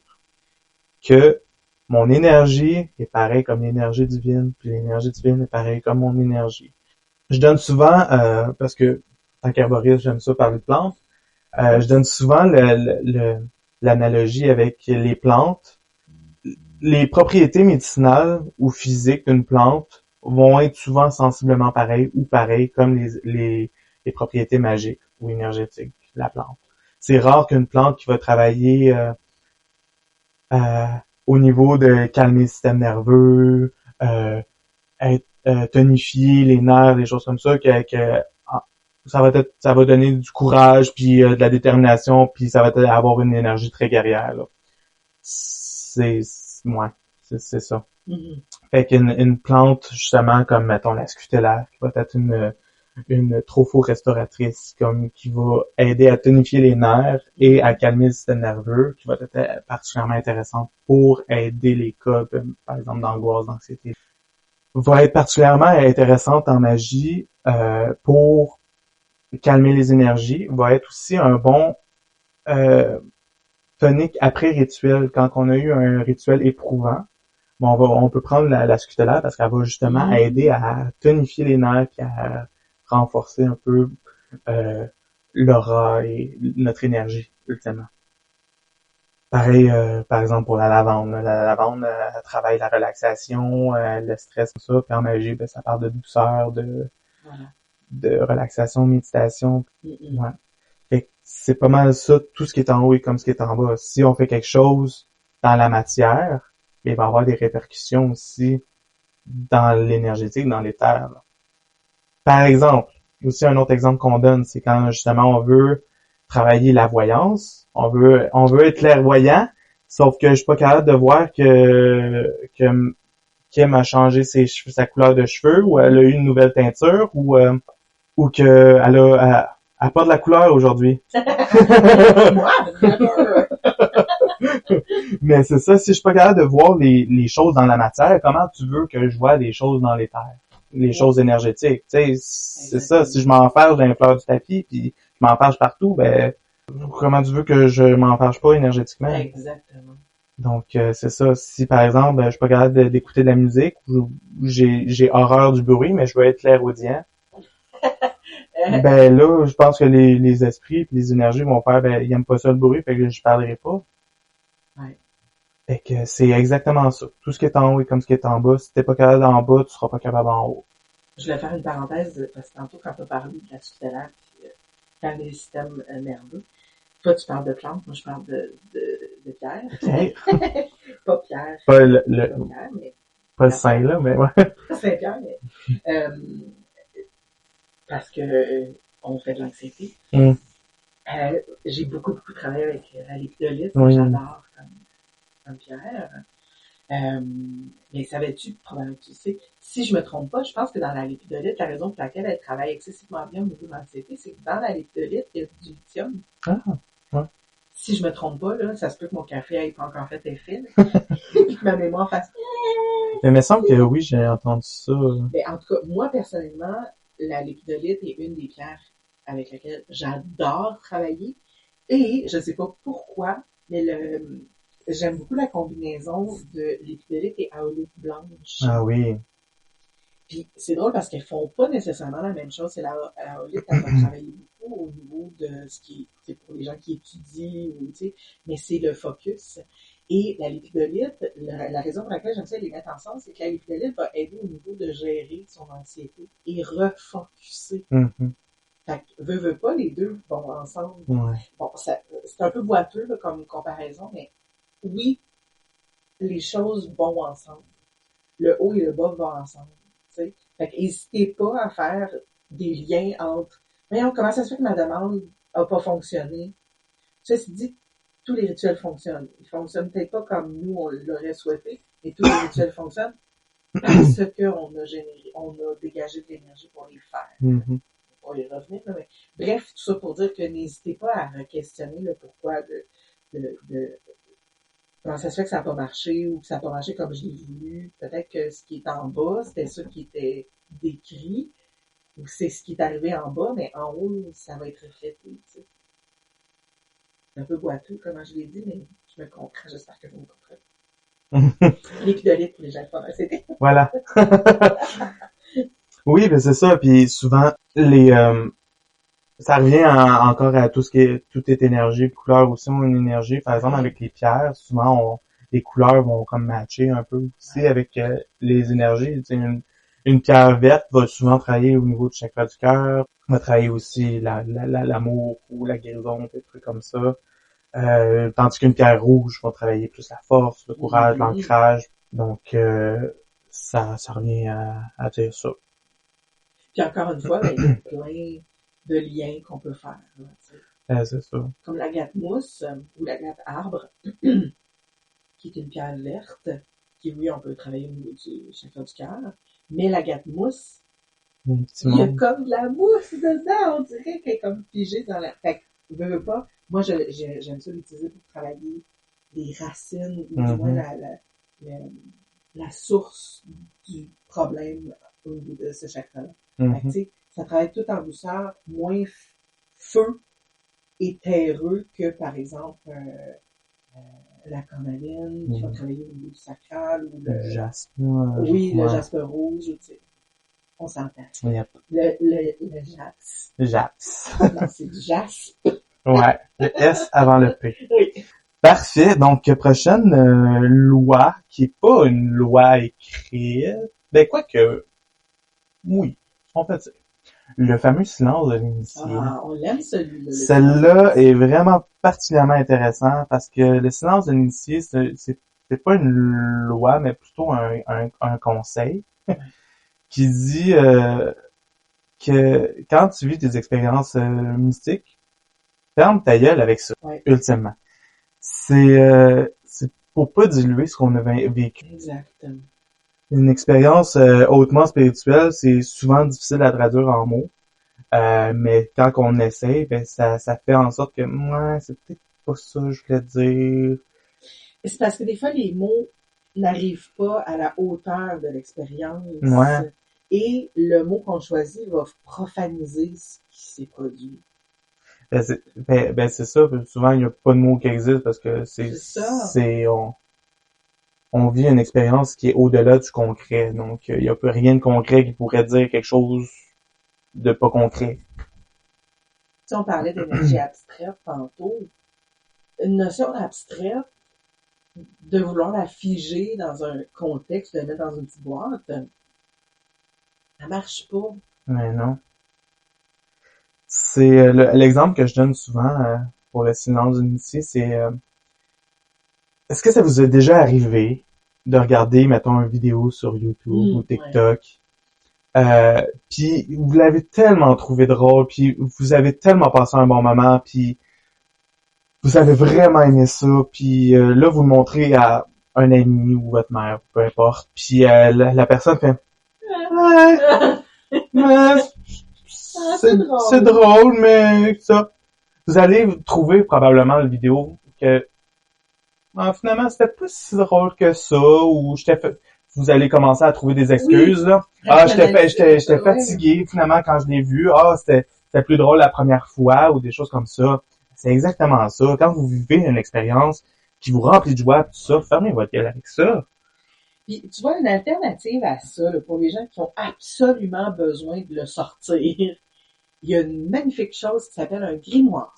que mon énergie est pareil comme l'énergie divine, puis l'énergie divine est pareil comme mon énergie. Je donne souvent, parce que en qu'herboriste, j'aime ça parler de plantes, je donne souvent l'analogie avec les plantes. Les propriétés médicinales ou physiques d'une plante vont être souvent sensiblement pareilles ou pareilles comme les propriétés magiques ou énergétiques de la plante. C'est rare qu'une plante qui va travailler au niveau de calmer le système nerveux, tonifier les nerfs, des choses comme ça, que ça va donner du courage puis de la détermination puis ça va avoir une énergie très guerrière là. C'est ça. Mm-hmm. Fait qu'une plante justement comme mettons la scutellaire qui va être une tropho-restauratrice comme qui va aider à tonifier les nerfs et à calmer le système nerveux, qui va être particulièrement intéressante pour aider les cas par exemple d'angoisse, d'anxiété. Va être particulièrement intéressante en magie pour calmer les énergies, va être aussi un bon tonique après rituel. Quand on a eu un rituel éprouvant, bon, on peut prendre la scutellaire parce qu'elle va justement aider à tonifier les nerfs et à renforcer un peu l'aura et notre énergie, ultimement. Pareil, par exemple, pour la lavande. La lavande, elle travaille la relaxation, le stress, tout ça. Puis en magie, ben, ça parle de douceur, de relaxation, méditation. Mm-hmm. Ouais. Fait que c'est pas mal ça, tout ce qui est en haut et comme ce qui est en bas. Si on fait quelque chose dans la matière, il va y avoir des répercussions aussi dans l'énergétique, dans l'éther. Par exemple, aussi un autre exemple qu'on donne, c'est quand justement on veut travailler la voyance, on veut être clairvoyant, sauf que je suis pas capable de voir que Kim a changé sa couleur de cheveux, ou elle a eu une nouvelle teinture, ou que elle a pas de la couleur aujourd'hui. Mais c'est ça, si je suis pas capable de voir les choses dans la matière, comment tu veux que je vois les choses dans l'éther? Les choses énergétiques, tu sais, c'est ça. Si je m'enfarge dans les fleurs du tapis, puis je m'enfarge partout, ben comment tu veux que je m'enfarge pas énergétiquement? Exactement. Donc c'est ça. Si par exemple, je suis pas capable d'écouter de la musique, ou j'ai horreur du bruit, mais je veux être clairaudient, ben là, je pense que les esprits et les énergies vont faire, ben ils aiment pas ça le bruit, fait que je parlerai pas. Ouais. Fait que c'est exactement ça. Tout ce qui est en haut est comme ce qui est en bas. Si t'es pas capable en bas, tu seras pas capable en haut. Je voulais faire une parenthèse, parce que tantôt, quand tu as parlé de la tutélaire, puis calmer les systèmes nerveux, toi, tu parles de plantes, moi, je parle de pierre. Okay. Pas pierre. Pas pas pierre, mais... Pas le saint, là, mais ouais. Pas Saint-Pierre, mais... parce que on fait de l'anxiété. J'ai beaucoup travaillé avec la lépidolite, j'adore comme pierre. Mais savais-tu, probablement tu sais, si je me trompe pas, je pense que dans la lépidolite, la raison pour laquelle elle travaille excessivement bien au niveau de l'anxiété, c'est que dans la lépidolite, il y a du lithium. Ah, ouais. Si je me trompe pas, là, ça se peut que mon café ait pas encore fait effet, et que ma mémoire fasse... Mais il me semble que oui, j'ai entendu ça. Mais en tout cas, moi, personnellement, la lépidolite est une des pierres avec laquelle j'adore travailler. Et je sais pas pourquoi, mais j'aime beaucoup la combinaison de lépidolite et aolite blanche. Ah oui. Puis c'est drôle parce qu'elles font pas nécessairement la même chose. C'est la aolite, elle va travailler beaucoup au niveau de ce qui est pour les gens qui étudient, ou, mais c'est le focus. Et la lépidolite, la raison pour laquelle j'aime ça les mettre ensemble, c'est que la lépidolite va aider au niveau de gérer son anxiété et refocuser. Mm-hmm. Fait que, veut pas, les deux vont ensemble. Ouais. Bon, c'est un peu boiteux là, comme comparaison, mais oui, les choses vont ensemble. Le haut et le bas vont ensemble. T'sais. Fait que n'hésitez pas à faire des liens entre voyons, comment ça se fait que ma demande n'a pas fonctionné. Ceci dit, tous les rituels fonctionnent. Ils fonctionnent peut-être pas comme nous on l'aurait souhaité, mais tous les rituels fonctionnent parce qu'on a généré, on a dégagé de l'énergie pour les faire. Mm-hmm. On va y revenir, mais bref, tout ça pour dire que n'hésitez pas à questionner le pourquoi de comment ça se fait que ça n'a pas marché ou que ça n'a pas marché comme je l'ai voulu. Peut-être que ce qui est en bas, c'était ça qui était décrit, ou c'est ce qui est arrivé en bas, mais en haut, ça va être reflété. T'sais. C'est un peu boiteux, comme je l'ai dit, mais je me comprends. J'espère que vous me comprenez. L'épidolyte pour les gens qui font c'était. Voilà. Oui, ben c'est ça. Puis souvent, ça revient encore à tout est énergie. Les couleurs aussi ont une énergie. Par exemple, avec les pierres, souvent, les couleurs vont comme matcher un peu aussi avec les énergies. Une pierre verte va souvent travailler au niveau du chakra du cœur, va travailler aussi l'amour ou la guérison, des trucs comme ça. Tandis qu'une pierre rouge va travailler plus la force, le courage, l'ancrage. Donc, ça revient à dire ça. Puis encore une fois, il y a plein de liens qu'on peut faire. C'est ça. Comme l'agate mousse ou l'agate arbre, qui est une pierre verte, qui, oui, on peut travailler au niveau du chakra du cœur, mais l'agate mousse, il y a comme de la mousse dedans, on dirait qu'elle est comme figée dans la... Fait que, veux pas, moi, j'aime ça l'utiliser pour travailler les racines, ou du moins la source du problème au niveau de ce chakra-là. Fait que, tu sais, ça travaille tout en douceur, moins feu et terreux que, par exemple, la cornaline, qui va travailler au niveau du sacral, ou le jaspe. Oui, le jaspe rouge, tu sais. On s'entend. Yep. Le japs. Le japs. Non, c'est du jaspe. Ouais. Le S avant le P. Oui. Parfait. Donc, prochaine loi, qui est pas une loi écrite. Ben, quoique, oui, on peut dire. Le fameux silence de l'initié. Ah, on l'aime celui-là. Celle-là est vraiment particulièrement intéressant parce que le silence de l'initié, c'est pas une loi, mais plutôt un conseil qui dit que quand tu vis des expériences mystiques, ferme ta gueule avec ça, ultimement. C'est pour pas diluer ce qu'on a vécu. Exactement. Une expérience hautement spirituelle, c'est souvent difficile à traduire en mots. Mais quand on essaie, ben ça fait en sorte que moi, c'est peut-être pas ça que je voulais dire. C'est parce que des fois, les mots n'arrivent pas à la hauteur de l'expérience. Ouais. Et le mot qu'on choisit va profaniser ce qui s'est produit. Ben c'est ça. Souvent, il n'y a pas de mot qui existe parce que on vit une expérience qui est au-delà du concret. Donc, il n'y a rien de concret qui pourrait dire quelque chose de pas concret. Si on parlait d'énergie abstraite tantôt, une notion abstraite, de vouloir la figer dans un contexte, de la mettre dans une petite boîte, ça marche pas. Mais non. C'est l'exemple que je donne souvent pour le silence d'initié, c'est est-ce que ça vous est déjà arrivé de regarder, mettons, une vidéo sur YouTube ou TikTok, puis vous l'avez tellement trouvé drôle, puis vous avez tellement passé un bon moment, puis vous avez vraiment aimé ça, puis là, vous le montrez à un ami ou votre mère, peu importe, puis la personne fait c'est drôle, mais ça. Vous allez trouver probablement la vidéo que finalement c'était pas si drôle que ça, ou vous allez commencer à trouver des excuses là. J'étais fatigué finalement quand je l'ai vu. C'était plus drôle la première fois, ou des choses comme ça. C'est exactement ça. Quand vous vivez une expérience qui vous remplit de joie, tout ça, fermez votre gueule avec ça. Puis, tu vois, une alternative à ça, là, pour les gens qui ont absolument besoin de le sortir, il y a une magnifique chose qui s'appelle un grimoire,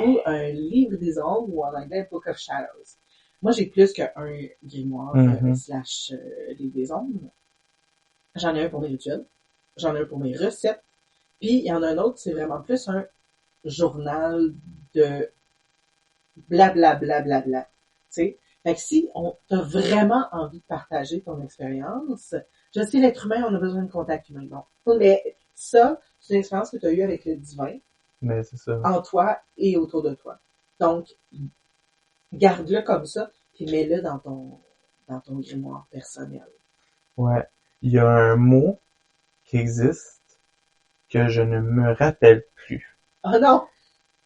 ou un livre des ombres, ou en anglais, Book of Shadows. Moi, j'ai plus qu'un grimoire slash livre des ombres. J'en ai un pour mes rituels, j'en ai un pour mes recettes, puis il y en a un autre, c'est vraiment plus un journal de blablabla. Tu sais, Fait que si t'as vraiment envie de partager ton expérience, je sais, l'être humain, on a besoin de contact humain. Bon. Mais ça, c'est une expérience que tu as eue avec le divin. Mais c'est ça. En toi et autour de toi. Donc, garde-le comme ça, puis mets-le dans ton grimoire personnel. Ouais. Il y a un mot qui existe que je ne me rappelle plus. Oh non!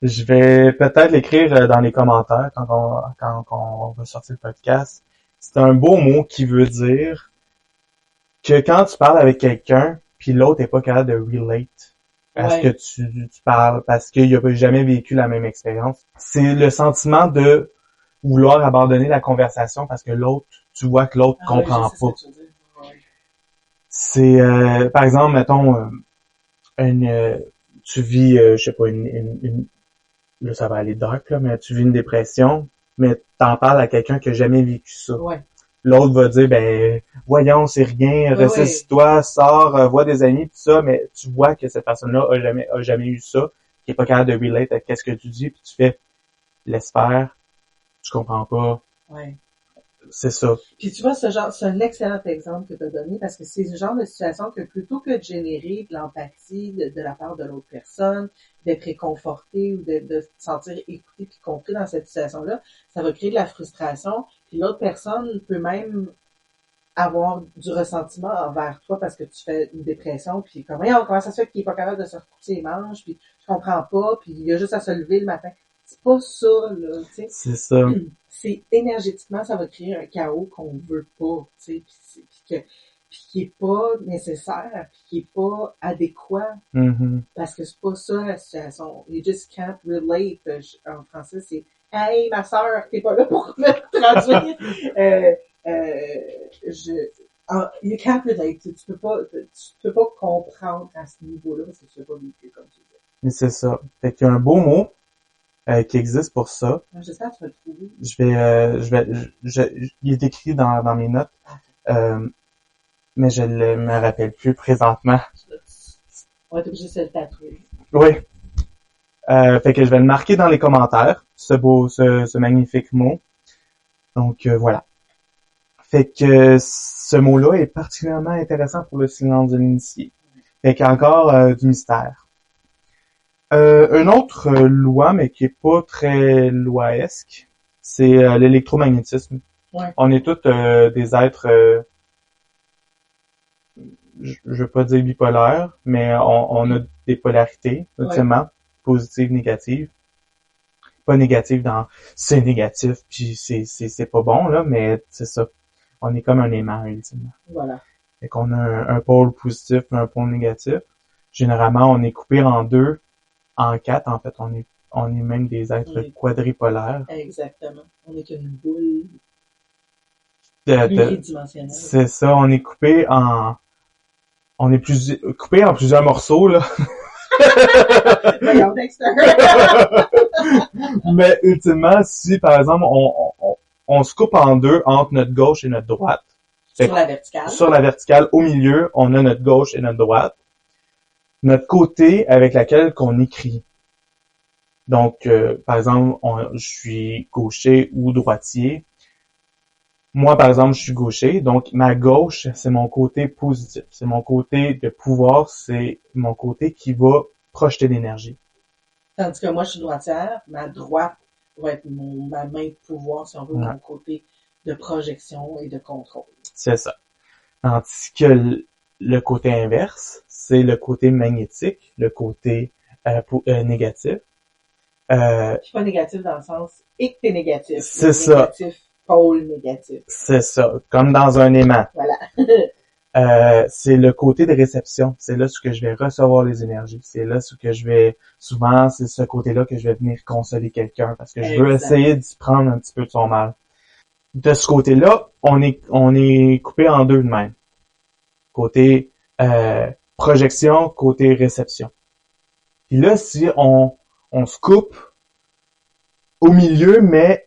Je vais peut-être l'écrire dans les commentaires quand on va sortir le podcast. C'est un beau mot qui veut dire que quand tu parles avec quelqu'un, puis l'autre est pas capable de relate à ce que tu parles, parce qu'il a jamais vécu la même expérience. C'est le sentiment de vouloir abandonner la conversation parce que l'autre, tu vois que l'autre comprend pas. C'est, par exemple, mettons, tu vis, je sais pas, là, ça va aller dark, là, mais tu vis une dépression, mais t'en parles à quelqu'un qui a jamais vécu ça. Ouais. L'autre va dire, ben, voyons, c'est rien, ressaisisse-toi, sors, vois des amis, tout ça, mais tu vois que cette personne-là a jamais eu ça, qui est pas capable de relate à qu'est-ce que tu dis, puis tu fais, laisse faire, tu comprends pas. Ouais. C'est ça. Puis tu vois, c'est un excellent exemple que tu as donné parce que c'est le genre de situation que plutôt que de générer de l'empathie de la part de l'autre personne, d'être réconforté ou de se sentir écouté puis compris dans cette situation-là, ça va créer de la frustration. Puis l'autre personne peut même avoir du ressentiment envers toi parce que tu fais une dépression puis comment ça se fait qu'il est pas capable de se repousser les manches puis je comprends pas puis il a juste à se lever le matin. C'est pas ça, là, tu sais. C'est ça. C'est énergétiquement, ça va créer un chaos qu'on veut pas, tu sais, puis qui est pas nécessaire, puis qui est pas adéquat, parce que c'est pas ça la situation. You just can't relate. En français, c'est « Hey, ma sœur, t'es pas là pour me traduire. » You can't relate. Tu peux pas comprendre à ce niveau-là, parce que tu l'as pas vécu comme tu dis. Mais c'est ça. Fait qu'il y a un beau mot qui existe pour ça. J'espère que tu vas le trouver. Il est écrit dans mes notes, mais je ne me rappelle plus présentement. On va être obligé de le tatouer. Oui. Fait que je vais le marquer dans les commentaires, ce magnifique mot. Donc voilà. Fait que ce mot-là est particulièrement intéressant pour le silence de l'initié. Fait qu'il y a encore du mystère. Une autre loi, mais qui est pas très loesque, c'est l'électromagnétisme. Ouais. On est tous des êtres, je veux pas dire bipolaires, mais on a des polarités, ultimement, positives, négatives. Pas négatives dans c'est négatif, puis c'est pas bon, là, mais c'est ça. On est comme un aimant, ultimement. Voilà. Fait qu'on a un pôle positif et un pôle négatif. Généralement, on est coupé en deux. En 4, en fait, on est même des êtres quadripolaires. Exactement. On est une boule pluridimensionnelle. C'est ça, on est coupé en plusieurs morceaux, là. Regarde Dexter. Mais ultimement, si par exemple on se coupe en deux entre notre gauche et notre droite. Sur la verticale. Sur la verticale, au milieu, on a notre gauche et notre droite. Notre côté avec laquelle qu'on écrit. Donc, par exemple, je suis gaucher ou droitier. Moi, par exemple, je suis gaucher. Donc, ma gauche, c'est mon côté positif. C'est mon côté de pouvoir. C'est mon côté qui va projeter l'énergie. Tandis que moi, je suis droitière. Ma droite va être ma main de pouvoir, si on veut, mon côté de projection et de contrôle. C'est ça. Tandis que le côté inverse, c'est le côté magnétique, le côté négatif. Je suis pas négatif dans le sens et que t'es négatif. C'est ça. Négatif, pôle négatif. C'est ça. Comme dans un aimant. Voilà. C'est le côté de réception. C'est là où que je vais recevoir les énergies. C'est là où que je vais, souvent, c'est ce côté-là que je vais venir consoler quelqu'un parce que je veux essayer d'y prendre un petit peu de son mal. De ce côté-là, on est coupé en deux de même. Côté projection, côté réception. Puis là, si on se coupe au milieu, mais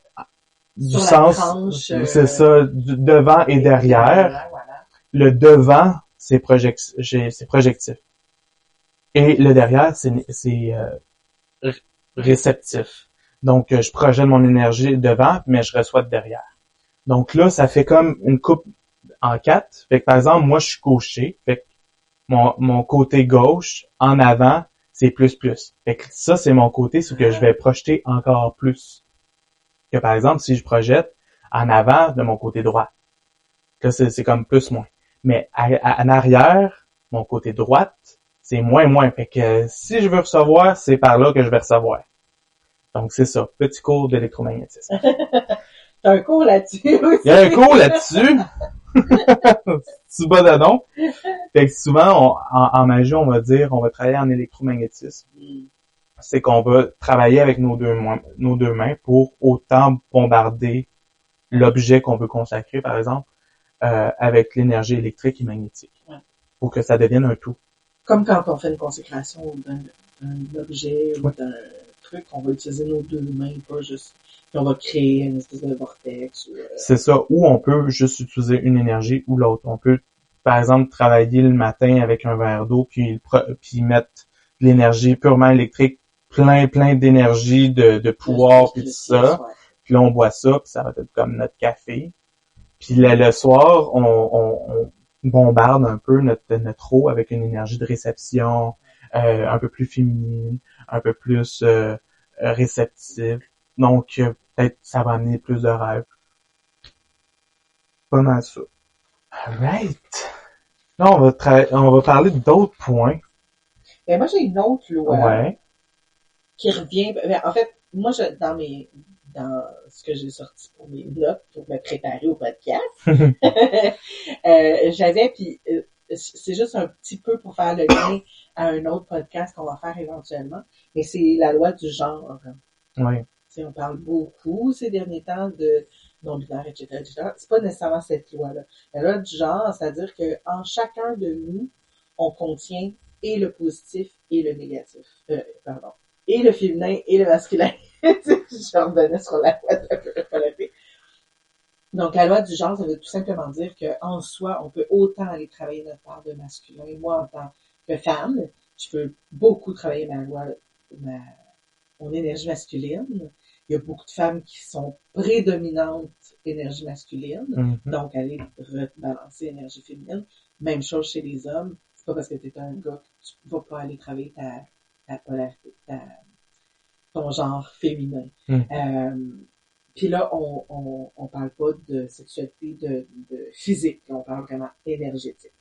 du sens, c'est ça, du devant et derrière. Voilà. Le devant, c'est projectif. Et le derrière, c'est réceptif. Donc, je projette mon énergie devant, mais je reçois de derrière. Donc là, ça fait comme une coupe en 4. Fait que par exemple, moi, je suis gaucher. Fait que mon côté gauche, en avant, c'est plus plus. Fait que ça, c'est mon côté, c'est que je vais projeter encore plus. Que par exemple, si je projette en avant de mon côté droit, là, c'est comme plus moins. Mais en arrière, mon côté droite, c'est moins moins. Fait que si je veux recevoir, c'est par là que je vais recevoir. Donc c'est ça, petit cours d'électromagnétisme. T'as un cours là-dessus aussi. Il y a un cours là-dessus. C'est bas d'adon. Fait que souvent, en magie, on va dire, on va travailler en électromagnétisme. C'est qu'on va travailler avec nos deux mains pour autant bombarder l'objet qu'on veut consacrer, par exemple, avec l'énergie électrique et magnétique. Ouais. Pour que ça devienne un tout. Comme quand on fait une consécration d'un objet ou d'un truc, on va utiliser nos deux mains, pas juste... Puis on va créer une espèce de vortex. C'est ça. Ou on peut juste utiliser une énergie ou l'autre. On peut, par exemple, travailler le matin avec un verre d'eau puis mettre de l'énergie purement électrique, plein d'énergie, de pouvoir puis tout ça. Ouais. Puis là, on boit ça, puis ça va être comme notre café. Puis le soir, on bombarde un peu notre eau avec une énergie de réception un peu plus féminine, un peu plus réceptive. Donc, peut-être ça va amener plus de rêves. Pas mal ça. Alright. Là, on va parler d'autres points. Ben, moi, j'ai une autre loi. Ouais. Qui revient, en fait, moi, dans ce que j'ai sorti pour mes notes, pour me préparer au podcast, j'avais, puis c'est juste un petit peu pour faire le lien à un autre podcast qu'on va faire éventuellement, mais c'est la loi du genre. Oui. T'sais, on parle beaucoup ces derniers temps de non-binaire, etc. C'est pas nécessairement cette loi-là. La loi du genre, c'est-à-dire que en chacun de nous, on contient et le positif et le négatif. Et le féminin et le masculin. Je revenais sur la loi de la polarité. Donc, la loi du genre, ça veut tout simplement dire qu'en soi, on peut autant aller travailler notre part de masculin. Moi, en tant que femme, je peux beaucoup travailler mon énergie masculine. Il y a beaucoup de femmes qui sont prédominantes énergie masculine, donc aller rebalancer énergie féminine. Même chose chez les hommes. C'est pas parce que tu es un gars que tu vas pas aller travailler ta polarité, ton genre féminin. Puis là, on parle pas de sexualité de physique, on parle vraiment énergétique.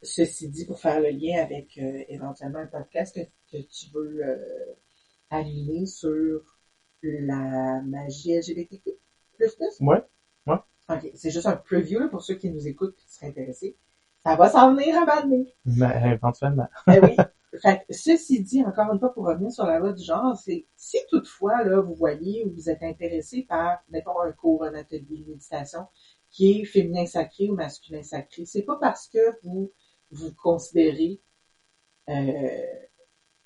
Ceci dit, pour faire le lien avec éventuellement un podcast que tu veux animer sur la magie LGBTQ+. Ouais. Ok, c'est juste un preview là, pour ceux qui nous écoutent et qui seraient intéressés. Ça va s'en venir à un moment donné. Mais éventuellement. Oui. Fait que, ceci dit, encore une fois, pour revenir sur la loi du genre, c'est si toutefois, là, vous voyez ou vous êtes intéressé par, mettons, un cours, un atelier de méditation qui est féminin sacré ou masculin sacré, c'est pas parce que vous considérez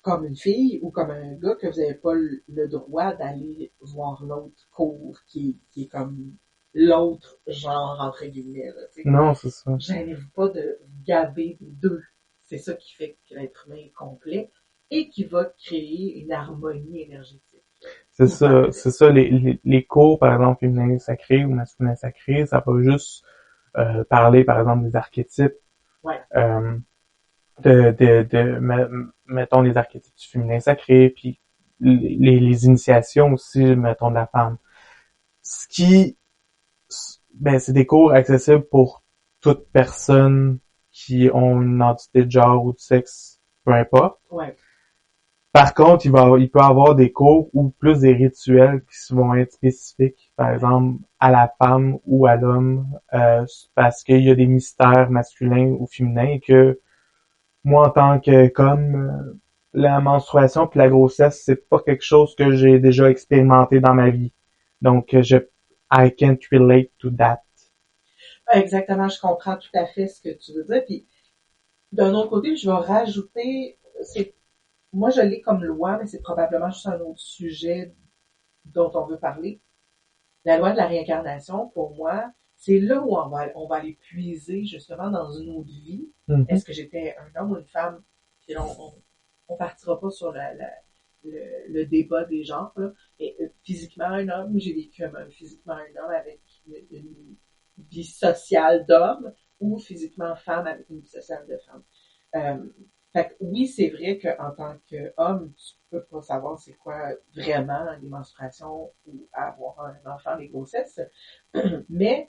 comme une fille ou comme un gars que vous n'avez pas le droit d'aller voir l'autre cours qui est comme l'autre genre, entre guillemets. Là, non, c'est ça. Gênez-vous pas de gaber des deux. C'est ça qui fait que l'être humain est complet et qui va créer une harmonie énergétique. C'est ça, les cours, par exemple, féminin sacré ou masculin sacré, ça va juste parler, par exemple, des archétypes. Ouais. Mettons les archétypes du féminin sacré, puis les initiations aussi, mettons, de la femme. Ce qui, ben, c'est des cours accessibles pour toute personne qui ont une identité de genre ou de sexe, peu importe. Ouais. Par contre, il peut avoir des cours ou plus des rituels qui vont être spécifiques, par exemple, à la femme ou à l'homme, parce qu'il y a des mystères masculins ou féminins et que moi, en tant que comme la menstruation puis la grossesse, c'est pas quelque chose que j'ai déjà expérimenté dans ma vie. Donc, I can't relate to that. Exactement, je comprends tout à fait ce que tu veux dire. Puis, d'un autre côté, je vais rajouter, moi je l'ai comme loi, mais c'est probablement juste un autre sujet dont on veut parler. La loi de la réincarnation, pour moi, c'est là où on va aller puiser justement dans une autre vie. Mm-hmm. Est-ce que j'étais un homme ou une femme? Puis on partira pas sur le débat des genres, là. Et physiquement un homme, j'ai vécu physiquement un homme avec une vie sociale d'homme ou physiquement femme avec une vie sociale de femme. Fait que oui, c'est vrai qu'en tant qu'homme, tu peux pas savoir c'est quoi vraiment les menstruations ou avoir un enfant, les grossesses, mais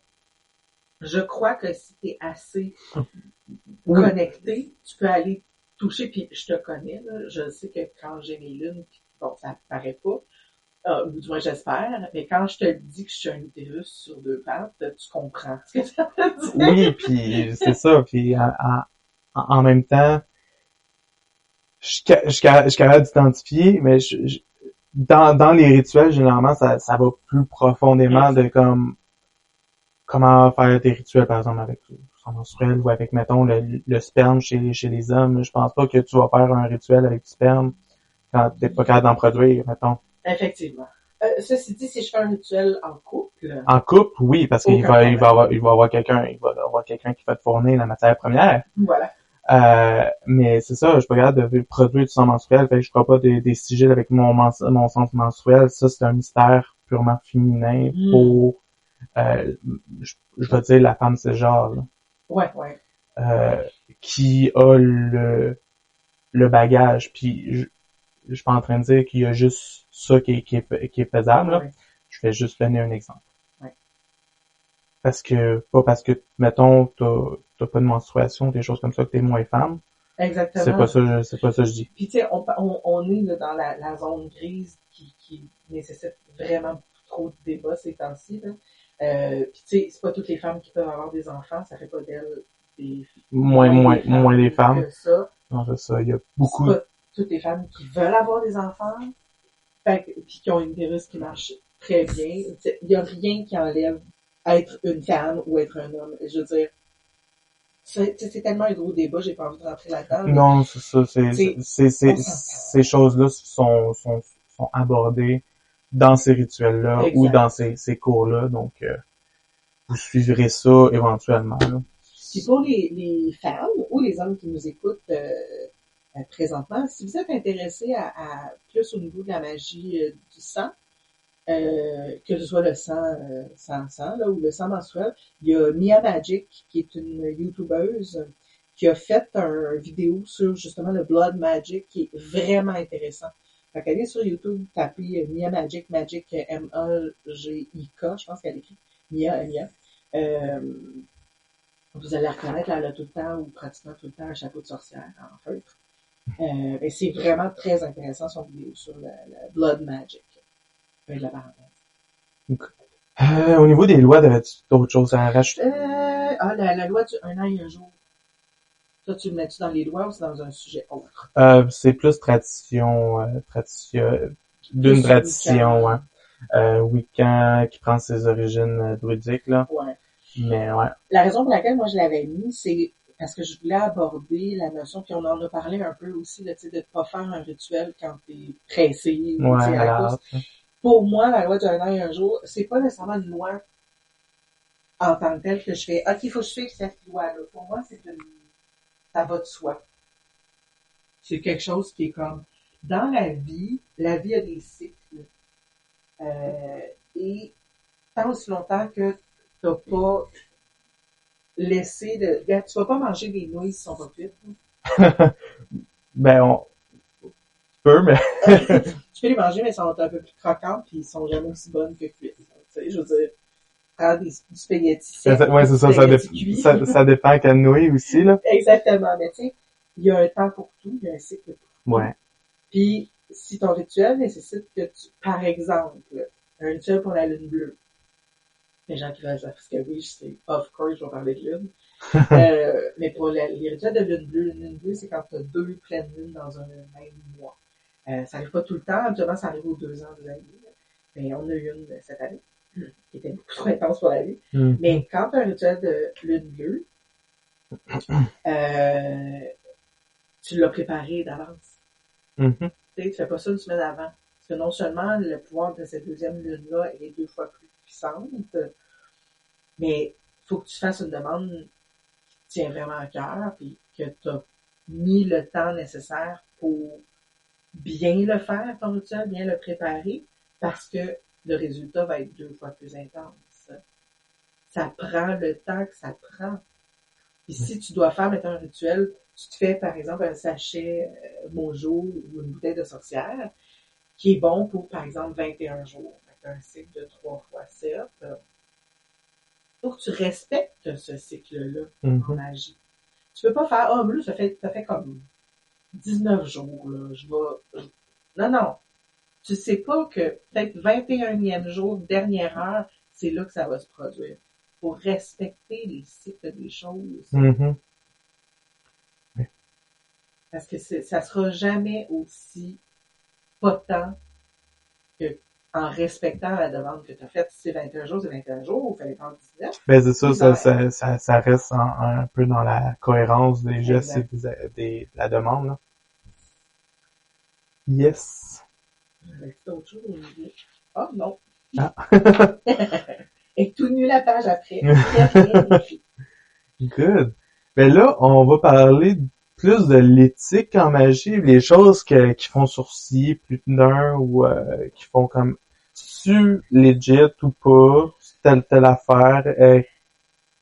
je crois que si tu es assez connecté, tu peux aller toucher, puis je te connais, là, je sais que quand j'ai mes lunes, bon, ça paraît pas, ou du moins j'espère, mais quand je te dis que je suis un utérus sur deux pattes, tu comprends ce que ça veut dire. Oui, puis c'est ça, puis en même temps, je suis capable d'identifier, mais dans les rituels, généralement, ça va plus profondément de comme comment faire des rituels, par exemple, avec le sang menstruel ou avec, mettons, le sperme chez les hommes. Je pense pas que tu vas faire un rituel avec du sperme quand t'es pas capable d'en produire, mettons. Effectivement. Ceci dit, si je fais un rituel en couple... En couple, oui, parce qu'il va avoir quelqu'un qui va te fournir la matière première. Voilà. Mais c'est ça, je suis pas capable de produire du sang menstruel, fait que je ferai pas des sigils avec mon sang menstruel. Ça, c'est un mystère purement féminin pour, je vais dire la femme cisgenre, là. Ouais. Qui a le bagage, puis je suis pas en train de dire qu'il y a juste ça qui est faisable, là. Je vais juste donner un exemple. Pas parce que, mettons, t'as pas de menstruation, des choses comme ça, que t'es moins femme. Exactement. C'est pas ça que je dis. Puis tu sais, on est là, dans la zone grise qui nécessite vraiment trop de débats ces temps-ci, là. Puis tu sais, c'est pas toutes les femmes qui peuvent avoir des enfants, ça fait pas d'elles des moins des femmes. Que ça. Non, c'est ça, il y a beaucoup. C'est pas toutes les femmes qui veulent avoir des enfants, puis qui ont une virus qui marche très bien. Il y a rien qui enlève être une femme ou être un homme. Je veux dire, c'est tellement un gros débat, j'ai pas envie de rentrer là-dedans. Non, c'est ça, ces choses-là sont abordées dans ces rituels-là ou dans ces cours-là, donc vous suivrez ça éventuellement, là. Puis pour les femmes ou les hommes qui nous écoutent présentement, si vous êtes intéressés à plus au niveau de la magie du sang, que ce soit le sang sans sang là, ou le sang menstruel, il y a Mia Magic, qui est une YouTubeuse, qui a fait une vidéo sur justement le Blood Magic, qui est vraiment intéressant. Fait qu'allez sur YouTube, tapez Mia Magic, M-A-G-I-K, je pense qu'elle écrit Mia. Vous allez la reconnaître, là, elle a tout le temps, ou pratiquement tout le temps, un chapeau de sorcière en feutre. Et c'est vraiment très intéressant son vidéo sur le Blood Magic. De la parenthèse. Au niveau des lois, t'avais-tu d'autres choses à rajouter? La loi du 1 an et 1 jour. Ça, tu le mets-tu dans les lois ou c'est dans un sujet autre? C'est plus tradition, d'une tradition, hein. Wiccan, qui prend ses origines druidiques, là. Ouais. Mais, ouais. La raison pour laquelle moi je l'avais mis, c'est parce que je voulais aborder la notion, puis on en a parlé un peu aussi, là, de ne pas faire un rituel quand t'es pressé ou à la course. Pour moi, la loi du 1 an et 1 jour, c'est pas nécessairement une loi en tant que telle que je fais, OK, il faut suivre cette loi-là. Pour moi, ça va de soi. C'est quelque chose qui est comme, dans la vie a des cycles. Et tant aussi longtemps que t'as pas laissé tu vas pas manger des nouilles qui sont pas cuites. Ben, tu peux, mais... Tu peux les manger, mais elles sont un peu plus croquantes, puis ils sont jamais aussi bonnes que cuites. Tu sais, je veux dire, prendre du spaghetti sec. Ouais, c'est ça, ça dépend quelle nouille aussi, là. Exactement, mais tu sais, il y a un temps pour tout, il y a un cycle pour tout. Ouais. Puis, si ton rituel nécessite que par exemple, un rituel pour la lune bleue, les gens qui veulent dire, parce que oui, c'est of course, je vais parler de lune. Mais pour les rituels de lune bleue, c'est quand tu as 2 pleines lunes dans un même mois. Ça arrive pas tout le temps, habituellement ça arrive aux 2 ans de l'année. Mais on a eu une cette année, qui était beaucoup trop intense pour la vie. Mais quand tu as un rituel de lune bleue, tu l'as préparé d'avance. Tu fais pas ça une semaine avant. Parce que non seulement le pouvoir de cette deuxième lune-là est 2 fois plus puissante, mais faut que tu fasses une demande qui tient vraiment à cœur, puis que tu as mis le temps nécessaire pour bien le faire, ton rituel, bien le préparer, parce que le résultat va être 2 fois plus intense. ça prend le temps que ça prend. Puis si tu dois faire, mettons, un rituel, tu te fais, par exemple, un sachet Mojo ou une bouteille de sorcière qui est bon pour, par exemple, 21 jours. Fait un cycle de 3 fois 7. Faut que tu respectes ce cycle-là en magie. Tu peux pas faire, oh, mais là, ça fait comme 19 jours, là, Non. Tu sais pas que peut-être 21e jour, dernière heure, c'est là que ça va se produire. Faut respecter les cycles des choses. Mm-hmm. Parce que ça sera jamais aussi potent que en respectant la demande que tu as faite. Si c'est 21 jours, c'est 21 jours, il fallait prendre 19. Ben, c'est ça reste un peu dans la cohérence des gestes et de la demande, là. Yes. J'avais dit autre chose au milieu. Oh, non. Ah. Et tout nu la page après. Good. Ben là, on va parler plus de l'éthique en magie, les choses qui font sourciller plus d'un ou qui font comme tu legit ou pas, telle affaire.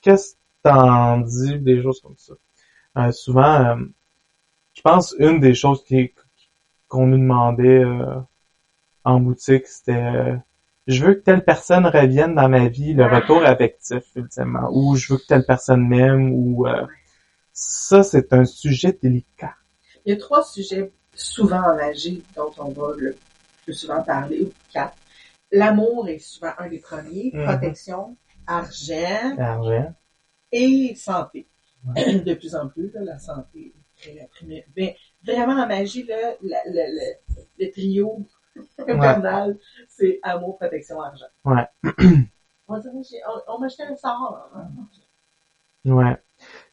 Qu'est-ce que t'en dis des choses comme ça? Souvent, je pense une des choses qu'on nous demandait en boutique, c'était je veux que telle personne revienne dans ma vie, le retour affectif, ultimement, ou je veux que telle personne m'aime, ou ça, c'est un sujet délicat. Il y a 3 sujets souvent en magie dont on va le plus souvent parler, ou 4. L'amour est souvent un des premiers, protection, argent et santé. Ouais. De plus en plus, là, la santé est la première. Mais vraiment en magie, là, le trio infernal, c'est amour, protection, argent. Ouais. On m'a acheté un sort. Ouais.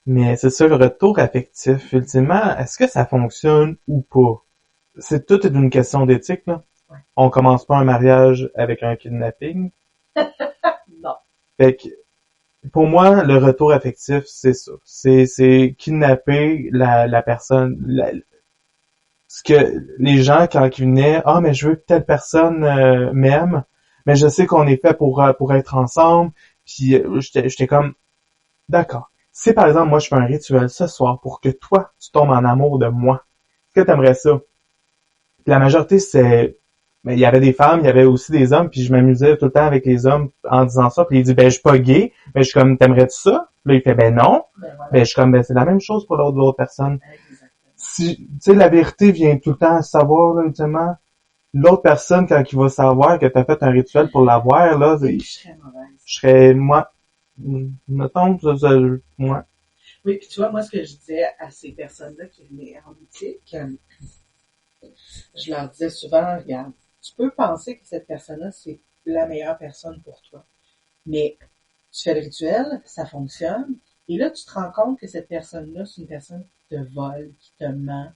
Mais c'est ça, le retour affectif, ultimement, est-ce que ça fonctionne ou pas? Tout est une question d'éthique, là. Ouais. On commence pas un mariage avec un kidnapping. Non. Fait que, pour moi, le retour affectif, c'est ça. C'est kidnapper la personne, ce que les gens, quand ils venaient, mais je veux que telle personne m'aime, mais je sais qu'on est fait pour être ensemble, puis j'étais comme, d'accord. Si par exemple, moi je fais un rituel ce soir pour que toi, tu tombes en amour de moi, est-ce que t'aimerais ça? Puis la majorité, mais il y avait des femmes, il y avait aussi des hommes, puis je m'amusais tout le temps avec les hommes en disant ça, puis il dit, ben je suis pas gay, mais je suis comme, t'aimerais-tu ça? Puis là, il fait, ben non. Ben je suis comme, ben c'est la même chose pour l'autre personne. Si, tu sais, la vérité vient tout le temps à savoir, là, ultimement. L'autre personne, quand il va savoir que t'as fait un rituel pour l'avoir, là, je serais moi. Mettons, moi. Oui, puis tu vois, moi, ce que je disais à ces personnes-là qui venaient en boutique, je leur disais souvent, regarde, tu peux penser que cette personne-là, c'est la meilleure personne pour toi. Mais tu fais le rituel, ça fonctionne, et là, tu te rends compte que cette personne-là, c'est une personne qui te vole, qui te ment,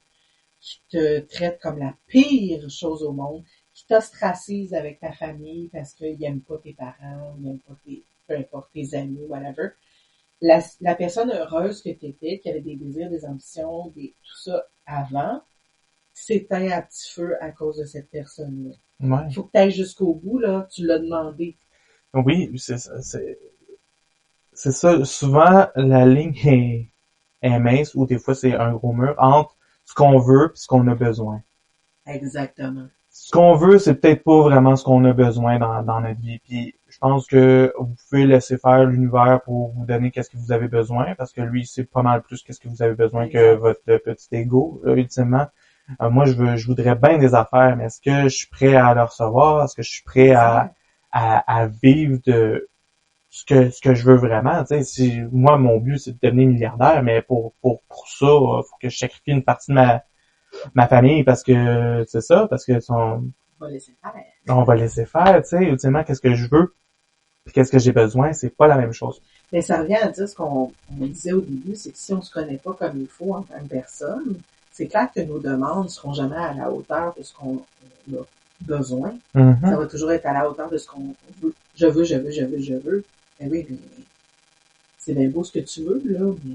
qui te traite comme la pire chose au monde, qui t'ostracise avec ta famille parce qu'il n'aime pas tes parents, il n'aime pas peu importe, tes amis, whatever. La personne heureuse que tu étais, qui avait des désirs, des ambitions, tout ça avant, s'éteint à petit feu à cause de cette personne-là. Ouais. Il faut que tu ailles jusqu'au bout, là, tu l'as demandé. Oui, c'est ça. Souvent, la ligne est mince, ou des fois, c'est un gros mur entre ce qu'on veut et ce qu'on a besoin. Exactement. Ce qu'on veut, c'est peut-être pas vraiment ce qu'on a besoin dans notre vie. Puis je pense que vous pouvez laisser faire l'univers pour vous donner qu'est-ce que vous avez besoin, parce que lui, c'est pas mal plus qu'est-ce que vous avez besoin que votre petit ego, ultimement. Moi, je voudrais bien des affaires, mais est-ce que je suis prêt à le recevoir? Est-ce que je suis prêt à vivre de ce que je veux vraiment? Tu sais, moi, mon but, c'est de devenir milliardaire, mais pour ça, faut que je sacrifie une partie de ma famille, parce que c'est ça, parce que on va laisser faire. On va laisser faire, tu sais, ultimement, qu'est-ce que je veux, puis qu'est-ce que j'ai besoin, c'est pas la même chose. Mais ça revient à dire ce qu'on disait au début, c'est que si on se connaît pas comme il faut en tant que personne, c'est clair que nos demandes seront jamais à la hauteur de ce qu'on a besoin. Mm-hmm. Ça va toujours être à la hauteur de ce qu'on veut. Je veux. Ben oui, mais c'est bien beau ce que tu veux, là, mais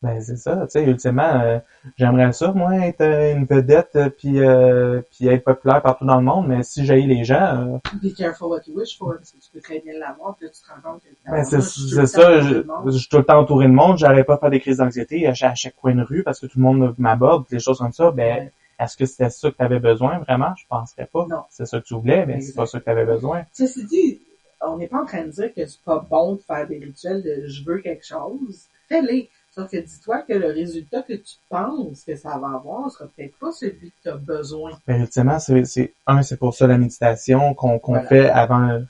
Ben c'est ça, tu sais, ultimement, j'aimerais ça, moi, être une vedette puis être populaire partout dans le monde, mais si j'haïs les gens... Be careful what you wish for, parce que tu peux très bien l'avoir, puis là, tu te rends compte que... Ben c'est ça, je suis tout le temps entouré de monde, j'arrive pas à faire des crises d'anxiété à chaque coin de rue parce que tout le monde m'aborde, des choses comme ça, ben... Est-ce que c'était ça que tu avais besoin, vraiment? Je penserais pas. Non. C'est ça que tu voulais, mais c'est pas ça que tu avais besoin. Ceci dit, on n'est pas en train de dire que c'est pas bon de faire des rituels de je veux quelque chose. Fais-les. Sauf que dis-toi que le résultat que tu penses que ça va avoir sera peut-être pas celui que tu as besoin. Ben, ultimement, c'est pour ça la méditation qu'on fait avant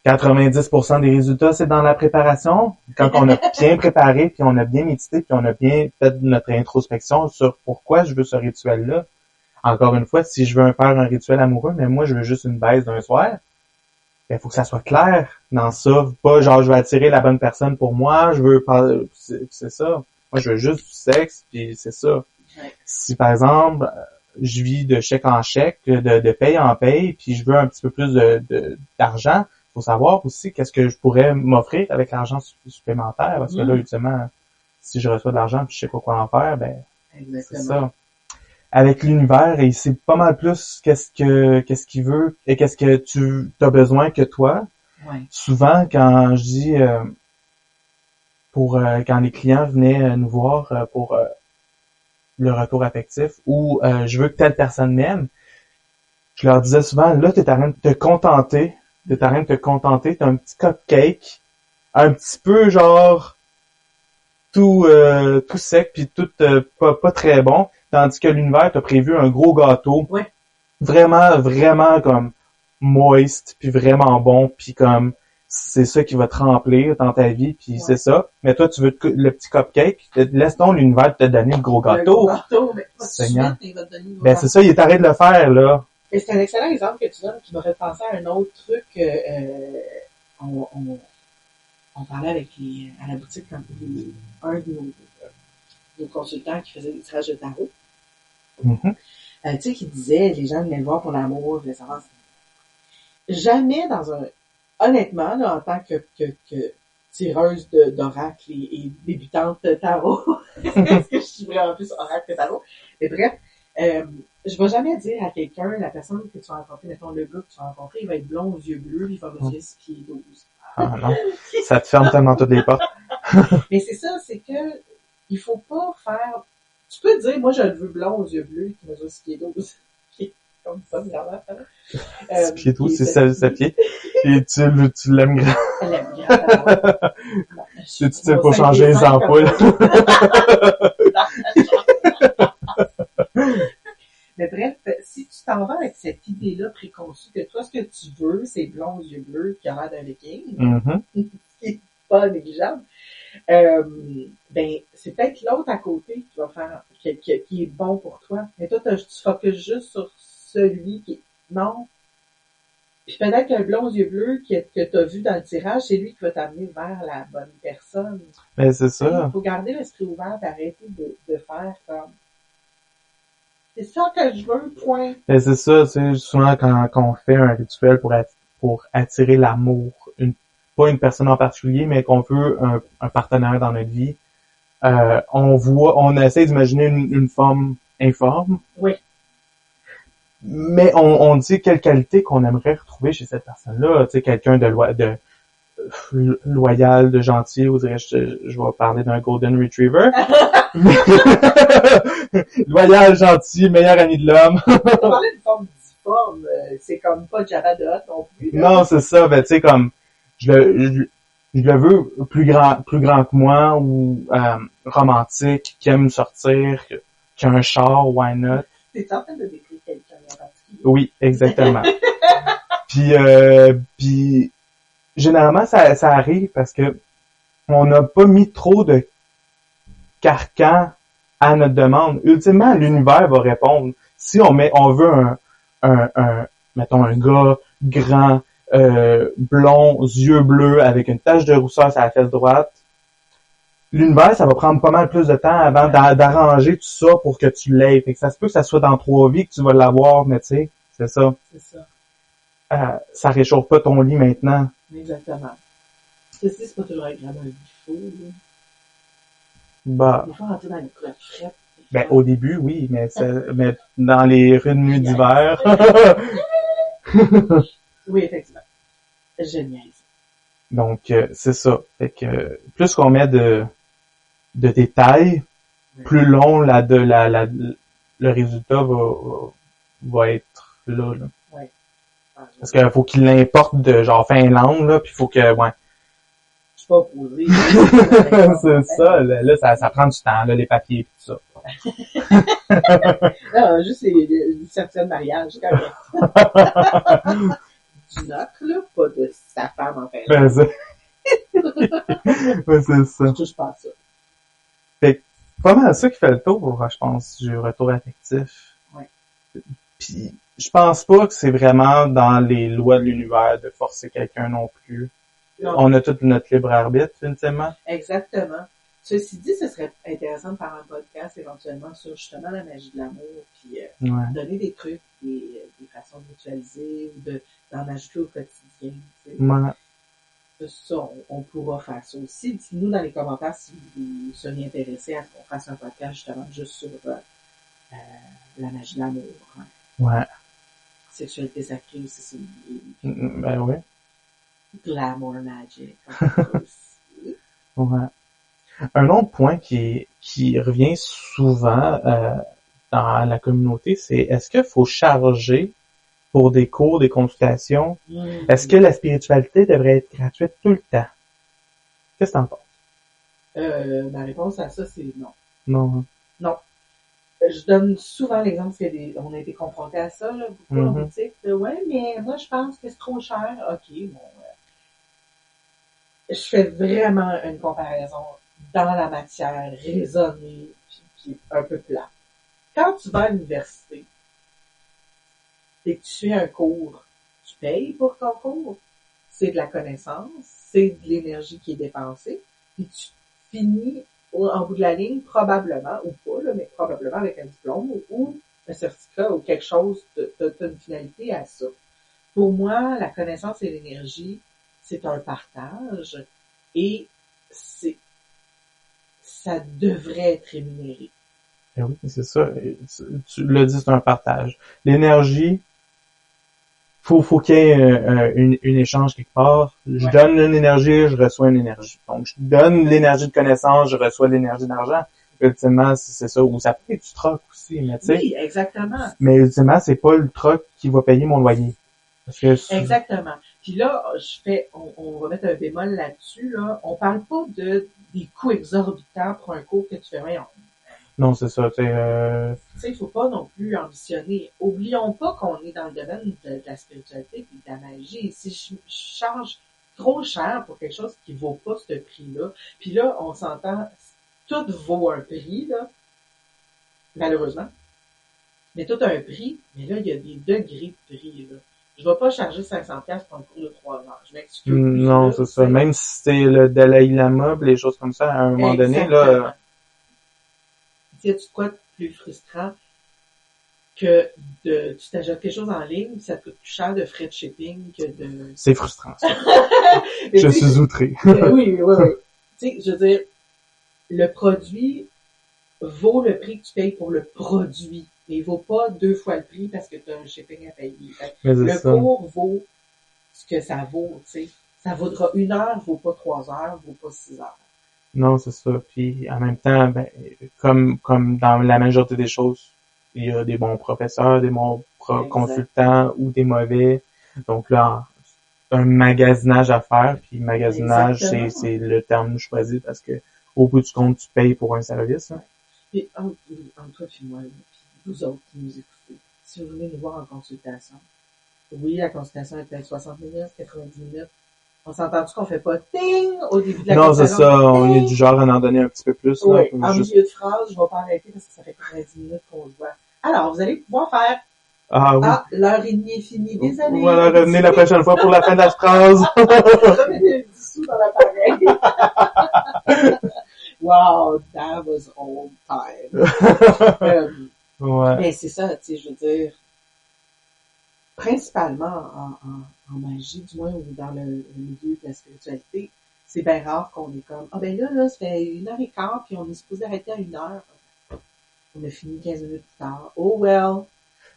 90% des résultats, c'est dans la préparation. Quand on a bien préparé, puis on a bien médité, puis on a bien fait notre introspection sur pourquoi je veux ce rituel-là. Encore une fois, si je veux faire un rituel amoureux, mais moi, je veux juste une baisse d'un soir, il faut que ça soit clair dans ça. Pas genre, je veux attirer la bonne personne pour moi, je veux pas, c'est ça. Moi, je veux juste du sexe, puis c'est ça. Ouais. Si, par exemple, je vis de chèque en chèque, de paye en paye, puis je veux un petit peu plus d'argent, faut savoir aussi qu'est-ce que je pourrais m'offrir avec l'argent supplémentaire, parce que là, ultimement, si je reçois de l'argent puis je sais pas quoi en faire, ben, c'est ça. Avec l'univers, et c'est pas mal plus qu'est-ce qu'il veut et qu'est-ce que tu as besoin que toi. Ouais. Souvent, quand je dis quand les clients venaient nous voir pour le retour affectif ou je veux que telle personne m'aime, je leur disais souvent, là, t'es en train de te contenter, t'as un petit cupcake, un petit peu genre tout sec puis tout pas très bon. Tandis que l'univers t'a prévu un gros gâteau, vraiment comme moist, puis vraiment bon, puis comme c'est ça qui va te remplir dans ta vie, puis c'est ça. Mais toi, tu veux le petit cupcake, laisse donc l'univers te donner le gros gâteau. Le gros gâteau, mais pas Seigneur. Il va te donner le gros Ben c'est ça, il est arrêté de le faire, là. Et c'est un excellent exemple que tu donnes qui me fait penser à un autre truc. On parlait avec à la boutique quand un de nos consultants qui faisait des tirages de tarot. Mm-hmm. Tu sais, qui disait, les gens venaient le voir pour l'amour, voulaient savoir. Jamais honnêtement, là, en tant que tireuse d'oracle et débutante de tarot, parce que je suis vraiment plus oracle que tarot. Mais bref, je vais jamais dire à quelqu'un, la personne que tu vas rencontrer, mettons le gars que tu vas rencontrer, il va être blond aux yeux bleus, il va mesurer 6 pieds 12. Ah non, ça te ferme tellement toutes les portes. Mais c'est ça, c'est que il faut pas faire... Tu peux dire, moi, je le veux blond aux yeux bleus qui mesure 6 pieds 12. Comme ça, vraiment. 6 pieds 12, c'est 7 pieds. Et tu l'aimes grand. Elle l'aime grand. Tu sais pas changer les ampoules. Mais bref, si tu t'en vas avec cette idée-là préconçue que toi, ce que tu veux, c'est blond aux yeux bleus qui a l'air d'un viking, Mm-hmm. c'est pas négligeable, ben, c'est peut-être l'autre à côté qui va faire, qui est bon pour toi. Mais toi, tu focuses juste sur celui qui est, non. Puis peut-être qu'un blond aux yeux bleus que t'as vu dans le tirage, c'est lui qui va t'amener vers la bonne personne. Mais c'est ça. Il faut garder l'esprit ouvert et arrêter de faire comme, c'est ça que je veux, point. Mais c'est ça, c'est souvent quand on fait un rituel pour attirer l'amour, pas une personne en particulier, mais qu'on veut un partenaire dans notre vie, on essaie d'imaginer une forme informe. Oui. Mais on dit quelle qualité qu'on aimerait retrouver chez cette personne-là, tu sais, quelqu'un de loyal, de gentil, ou dirais-je vais parler d'un Golden Retriever. Loyal, gentil, meilleur ami de l'homme. On parlait d'une forme difforme, c'est comme pas Jabba the Hutt non plus. Là. Non, c'est ça, ben tu sais, comme je le veux plus grand que moi, ou romantique, qui aime sortir, qui a un char, why not? T'es en train de décrire quelqu'un en particulier. Oui, exactement. Puis généralement ça arrive parce que on n'a pas mis trop de carcans à notre demande. Ultimement, l'univers va répondre. Si on veut mettons un gars grand, blond, yeux bleus, avec une tache de rousseur sur la fesse droite, l'univers, ça va prendre pas mal plus de temps avant d'arranger tout ça pour que tu l'aies. Fait que ça se peut que ça soit dans 3 vies que tu vas l'avoir, mais tu sais, c'est ça. C'est ça. Ça réchauffe pas ton lit maintenant. Exactement. Ceci, c'est pas toujours agréable un défaut, là. Bah. Des fois, rentrer dans les couloirs frettes. Ben, au début, oui, mais dans les rues de nuit d'hiver. Oui, effectivement. Génial. Donc, c'est ça. Fait que, plus qu'on met de détails, plus long le résultat va être là. Ouais. Parce qu'il faut qu'il l'importe de genre Finlande, là, puis il faut que, ouais. Je suis pas opposé. C'est ça, là, ça prend du temps, là, les papiers et tout ça. Non, juste les certificats de mariage, quand même. Du nôtre, là, pas de sa femme en fait. Ben, c'est ça. Je touche pas à ça. Fait que, pas mal ça qui fait le tour, je pense, du retour affectif. Ouais. Puis, je pense pas que c'est vraiment dans les lois de l'univers de forcer quelqu'un non plus. Non. On a tout notre libre arbitre, finalement. Exactement. Ceci dit, ce serait intéressant de faire un podcast éventuellement sur justement la magie de l'amour, puis donner des trucs, des façons de ritualiser ou d'en ajouter au quotidien. Ouais. Ça, on pourra faire ça aussi. Dites-nous dans les commentaires si vous seriez intéressés à ce qu'on fasse un podcast justement juste sur la magie de l'amour. Hein. Ouais. Sexualité sacrée aussi, c'est ben oui. Glamour magic. Ouais. Un autre point qui revient souvent dans la communauté, c'est est-ce qu'il faut charger pour des cours, des consultations? Est-ce que la spiritualité devrait être gratuite tout le temps? Qu'est-ce que t'en penses? Ma réponse à ça, c'est non. Non. Non. Je donne souvent l'exemple parce on a été confrontés à ça, là, beaucoup en boutique. Ouais, mais moi, je pense que c'est trop cher. OK, bon. Je fais vraiment une comparaison dans la matière raisonnée puis un peu plat. Quand tu vas à l'université et que tu fais un cours, tu payes pour ton cours. C'est de la connaissance, c'est de l'énergie qui est dépensée, puis tu finis en bout de la ligne, probablement, ou pas, là, mais probablement avec un diplôme ou un certificat ou quelque chose, t'as une finalité à ça. Pour moi, la connaissance et l'énergie, c'est un partage et ça devrait être rémunéré. Et oui, c'est ça. Tu l'as dit, c'est un partage. L'énergie, faut qu'il y ait une échange quelque part. Je donne une énergie, je reçois une énergie. Donc, je donne l'énergie de connaissance, je reçois l'énergie d'argent. Ultimement, c'est ça. Ou ça peut être du troc aussi, mais tu sais. Oui, exactement. Mais ultimement, c'est pas le troc qui va payer mon loyer. Parce que exactement. Puis là, on va mettre un bémol là-dessus, là. On parle pas des coûts exorbitants pour un cours que tu fais rien. Non, c'est ça, tu sais, il faut pas non plus ambitionner. Oublions pas qu'on est dans le domaine de la spiritualité et de la magie. Si je charge trop cher pour quelque chose qui vaut pas ce prix-là, puis là, on s'entend, tout vaut un prix, là, malheureusement. Mais tout a un prix, mais là, il y a des degrés de prix, là. Je vais pas charger 500$ pour un cours de 3 heures. Je m'excuse. Non, là, c'est ça. Même si c'est le Dalai Lama, les choses comme ça, à un moment donné, là. Tu sais, quoi de plus frustrant que tu t'achètes quelque chose en ligne, ça te coûte plus cher de frais de shipping que de... C'est frustrant, ça. Je suis outré. oui. Tu sais, je veux dire, le produit vaut le prix que tu payes pour le produit. Mais il vaut pas 2 fois le prix parce que tu as un shipping à payer. Le cours vaut ce que ça vaut, tu sais. Ça vaudra 1 heure, vaut pas 3 heures, vaut pas 6 heures. Non, c'est ça. Puis en même temps, ben, comme dans la majorité des choses, il y a des bons professeurs, des bons consultants ou des mauvais. Donc là, c'est un magasinage à faire. Puis magasinage, c'est le terme choisi parce que au bout du compte, tu payes pour un service. Hein. Puis entre toi et moi, puis vous autres qui nous écoutez, si vous venez nous voir en consultation, oui, la consultation est peut-être 60 minutes, 90 minutes. On s'entend-tu qu'on fait pas ting au début de la consultation? Non, c'est ça. On est du genre à en donner un petit peu plus. Oui, en milieu de phrase, je vais pas arrêter parce que ça fait 90 minutes qu'on se voit. Alors, vous allez pouvoir faire... Ah oui. Ah, l'heure et demie est finie. Désolé. Voilà, revenez la prochaine fois pour la fin de la phrase. Remettez le dessous dans l'appareil. Wow, that was old time. Ouais. Mais c'est ça, tu sais, je veux dire, principalement en magie, du moins, ou dans le milieu de la spiritualité, c'est bien rare qu'on est comme, ben là, ça fait 1h15, puis on est supposé arrêter à 1h. On a fini 15 minutes plus tard. Oh well!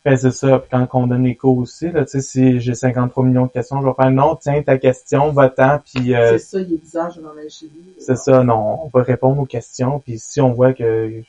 Ben, c'est ça. Puis quand on donne les cours aussi, là, tu sais, si j'ai 53 millions de questions, je vais faire non, tiens, ta question, va-t'en, puis c'est ça, il est bizarre, je m'en vais chez lui. C'est ça, non, on va répondre aux questions, puis si on voit que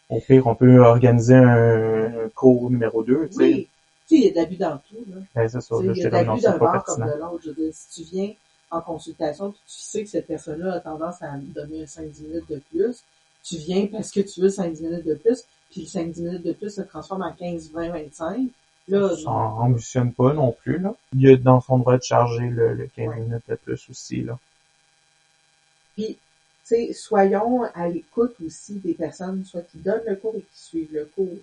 au pire, on peut organiser un cours numéro 2, tu sais. Oui. Tu sais, il y a de l'abus dans tout, là. Ben, c'est ça, là, il y a de l'abus d'un bord comme de l'autre. Je veux dire, si tu viens en consultation, puis tu sais que cette personne-là a tendance à donner 5-10 minutes de plus, tu viens parce que tu veux 5-10 minutes de plus, puis 5-10 minutes de plus se transforme en 15, 20, 25. Là, ça ambitionne pas non plus, là. Il est dans son droit de charger le 15 minutes de plus aussi, là. Puis, tu sais, soyons à l'écoute aussi des personnes, soit qui donnent le cours et qui suivent le cours.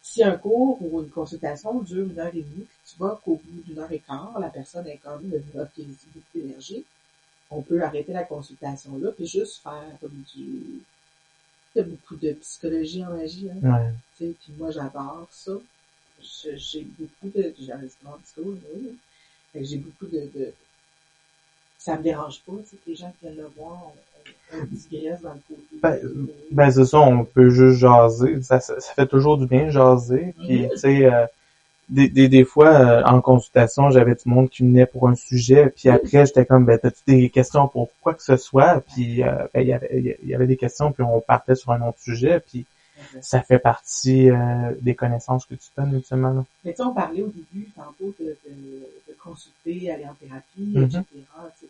Si un cours ou une consultation dure 1h30, puis tu vois qu'au bout d'1h15, la personne est comme, OK, j'ai beaucoup d'énergie, on peut arrêter la consultation là, puis juste faire comme il y a beaucoup de psychologie en magie, hein. Ouais. Tu sais, puis moi, j'adore ça. J'ai beaucoup de, j'ai beaucoup de, ça me dérange pas, tu sais, que les gens qui viennent le voir, on digresse dans le côté. Ben c'est ça, on peut juste jaser. Ça fait toujours du bien jaser. Puis tu sais, des fois en consultation, j'avais du monde qui venait pour un sujet, puis après j'étais comme, ben t'as-tu des questions pour quoi que ce soit? Puis ben il y avait des questions, puis on partait sur un autre sujet, puis ça fait partie des connaissances que tu donnes ultimement. Là. Mais tu sais, on parlait au début, tantôt, de consulter, aller en thérapie, etc.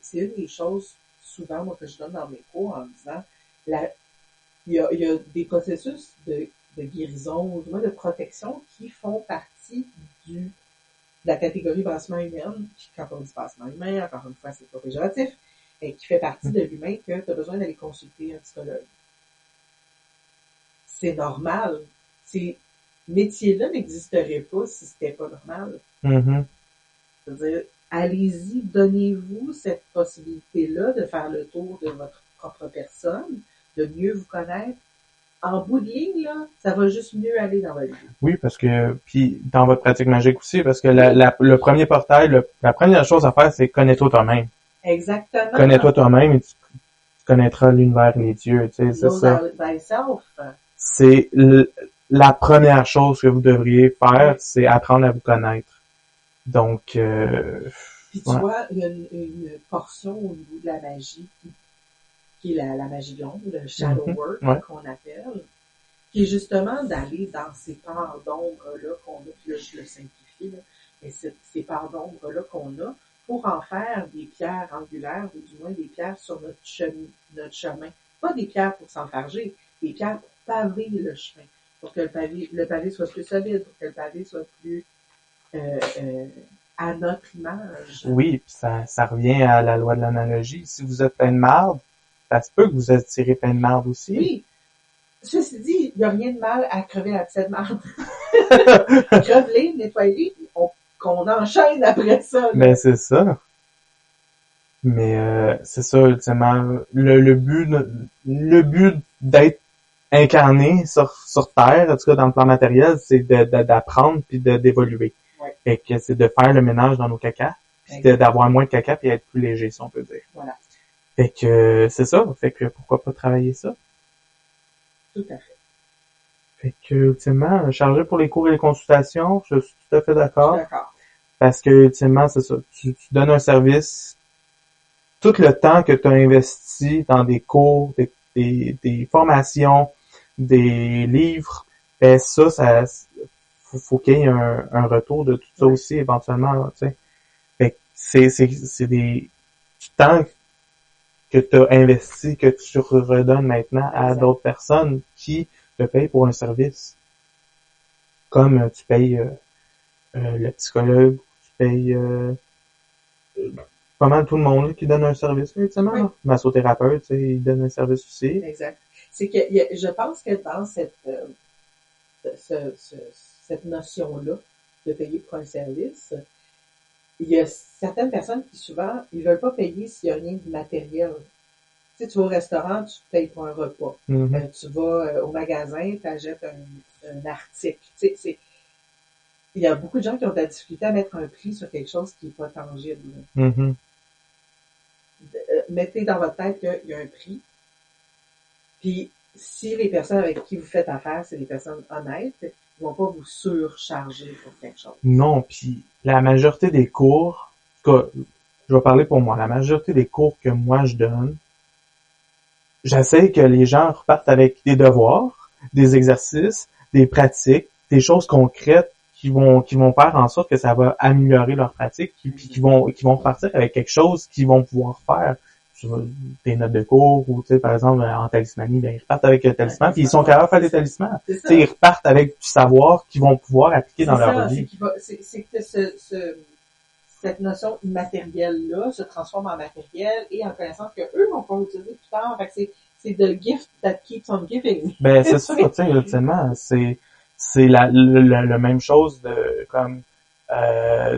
C'est une des choses, souvent, moi, que je donne dans mes cours en disant, il y a des processus de guérison, ou du moins de protection, qui font partie de la catégorie bassement humaine. Puis quand on dit bassement humain, encore une fois, c'est pas péjoratif, mais qui fait partie de l'humain que tu as besoin d'aller consulter un psychologue. C'est normal. Ces métiers-là n'existeraient pas si c'était pas normal. C'est-à-dire, allez-y, donnez-vous cette possibilité-là de faire le tour de votre propre personne, de mieux vous connaître. En bout de ligne, là, ça va juste mieux aller dans votre vie. Oui, parce que, puis dans votre pratique magique aussi, parce que le premier portail, la première chose à faire, c'est connais-toi toi-même. Exactement. Connais-toi toi-même et tu connaîtras l'univers et les dieux, tu sais, c'est ça. Thyself. C'est la première chose que vous devriez faire, c'est apprendre à vous connaître. Donc, puis tu vois, il y a une portion au niveau de la magie qui est la magie de l'ombre, le shadow work qu'on appelle, qui est justement d'aller dans ces parts d'ombre-là qu'on a, puis là je le simplifie, là, mais ces parts d'ombre-là qu'on a, pour en faire des pierres angulaires, ou du moins des pierres sur notre chemin. Pas des pierres pour s'enfarger, des pierres pour paver le chemin, pour que le pavé soit plus solide, pour que le pavé soit plus à notre image. Oui, puis ça revient à la loi de l'analogie. Si vous êtes plein de marde, ça se peut que vous attirez plein de marde aussi. Oui. Ceci dit, il n'y a rien de mal à crever la petite marde. Creve-les, nettoie-les, qu'on enchaîne après ça. Là. Ben, c'est ça. Mais c'est ça, ultimement. Le but d'être incarné sur Terre, en tout cas dans le plan matériel, c'est d'apprendre puis d'évoluer. Ouais. Fait que c'est de faire le ménage dans nos cacas, puis d'avoir moins de caca puis être plus léger, si on peut dire. Voilà. Fait que c'est ça. Fait que pourquoi pas travailler ça? Tout à fait. Fait que, ultimement, chargé pour les cours et les consultations, je suis tout à fait d'accord. D'accord. Parce que, ultimement, c'est ça. Tu donnes un service. Tout le temps que tu as investi dans des cours, des formations, des livres, ben ça faut qu'il y ait un retour de tout ça aussi, éventuellement, tu sais. Fait que c'est du temps que tu as investi, que tu redonnes maintenant à d'autres personnes qui te payent pour un service. Comme tu payes le psychologue, tu payes pas mal tout le monde là, qui donne un service, effectivement. Oui. Massothérapeute, tu sais, il donne un service aussi. Exact. C'est que je pense que dans cette notion-là de payer pour un service, il y a certaines personnes qui souvent, ils veulent pas payer s'il y a rien de matériel. Tu sais, tu vas au restaurant, tu payes pour un repas. Tu vas au magasin, tu achètes un article. Tu sais, il y a beaucoup de gens qui ont de la difficulté à mettre un prix sur quelque chose qui est pas tangible. mettez dans votre tête qu'il y a un prix. Puis, si les personnes avec qui vous faites affaire, c'est des personnes honnêtes, ils vont pas vous surcharger pour quelque chose. Non, puis la majorité des cours, en tout cas, je vais parler pour moi, la majorité des cours que moi je donne, j'essaie que les gens repartent avec des devoirs, des exercices, des pratiques, des choses concrètes qui vont faire en sorte que ça va améliorer leur pratique, puis qui vont repartir avec quelque chose qu'ils vont pouvoir faire. Des notes de cours ou, tu sais, par exemple, en talismanie, ben, ils repartent avec un talisman, puis ils sont capables de faire des talismans. Tu sais, ils repartent avec du savoir qu'ils vont pouvoir appliquer dans leur vie. C'est que cette notion immatérielle-là se transforme en matériel et en connaissance que eux vont pouvoir utiliser plus tard. Fait que c'est the gift that keeps on giving. Ben, c'est ça, tu sais, ultimement, c'est la même chose de, comme,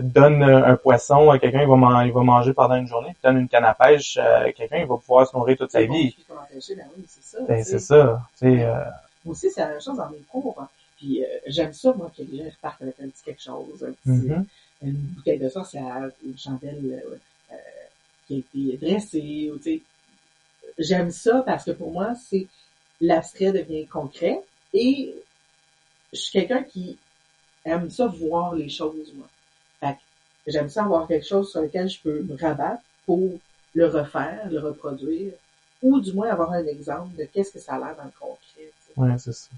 donne un poisson à quelqu'un, il va manger pendant une journée, donne une canne à pêche à quelqu'un, il va pouvoir se nourrir toute sa vie. Ben, c'est ça. Moi aussi, c'est la même chose dans mes cours. Hein. Puis j'aime ça, moi, que les gens repartent avec un petit quelque chose, une bouteille de sorcière, une chandelle qui a été dressée. Ou, j'aime ça parce que pour moi, c'est l'abstrait devient concret et je suis quelqu'un qui aime ça voir les choses, moi. Fait que j'aime ça avoir quelque chose sur lequel je peux me rabattre pour le refaire, le reproduire, ou du moins avoir un exemple de qu'est-ce que ça a l'air dans le concret. Ouais, c'est ça.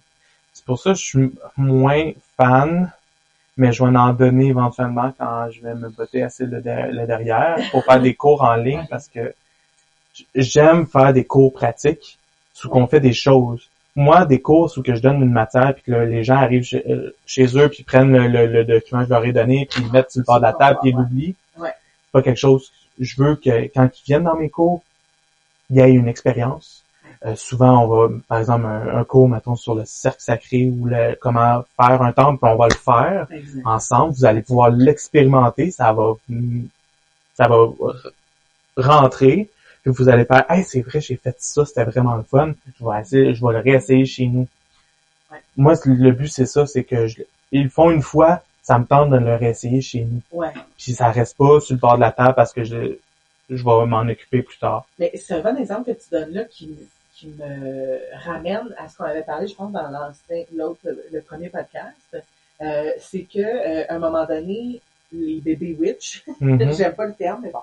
C'est pour ça que je suis moins fan, mais je vais en donner éventuellement quand je vais me botter assez le derrière pour faire des cours en ligne parce que j'aime faire des cours pratiques sous qu'on fait des choses. Moi, des cours où que je donne une matière puis que les gens arrivent chez eux puis prennent le document que je leur ai donné puis ils le mettent sur le bord de la table puis ils l'oublient. Ouais. C'est pas quelque chose. Je veux que quand ils viennent dans mes cours, il y ait une expérience. Souvent, on va, par exemple, un cours, mettons, sur le cercle sacré ou comment faire un temple, puis on va le faire ensemble. Vous allez pouvoir l'expérimenter. Ça va rentrer. Puis vous allez faire, hey, c'est vrai, j'ai fait ça, c'était vraiment le fun. Je vais le réessayer chez nous. Ouais. Moi, le but, c'est ça, c'est que ils le font une fois, ça me tente de le réessayer chez nous. Ouais. Puis ça reste pas sur le bord de la table parce que je vais m'en occuper plus tard. Mais c'est un bon exemple que tu donnes là qui me ramène à ce qu'on avait parlé, je pense, dans le premier podcast. C'est que, à un moment donné, les bébés witch, j'aime pas le terme, mais bon.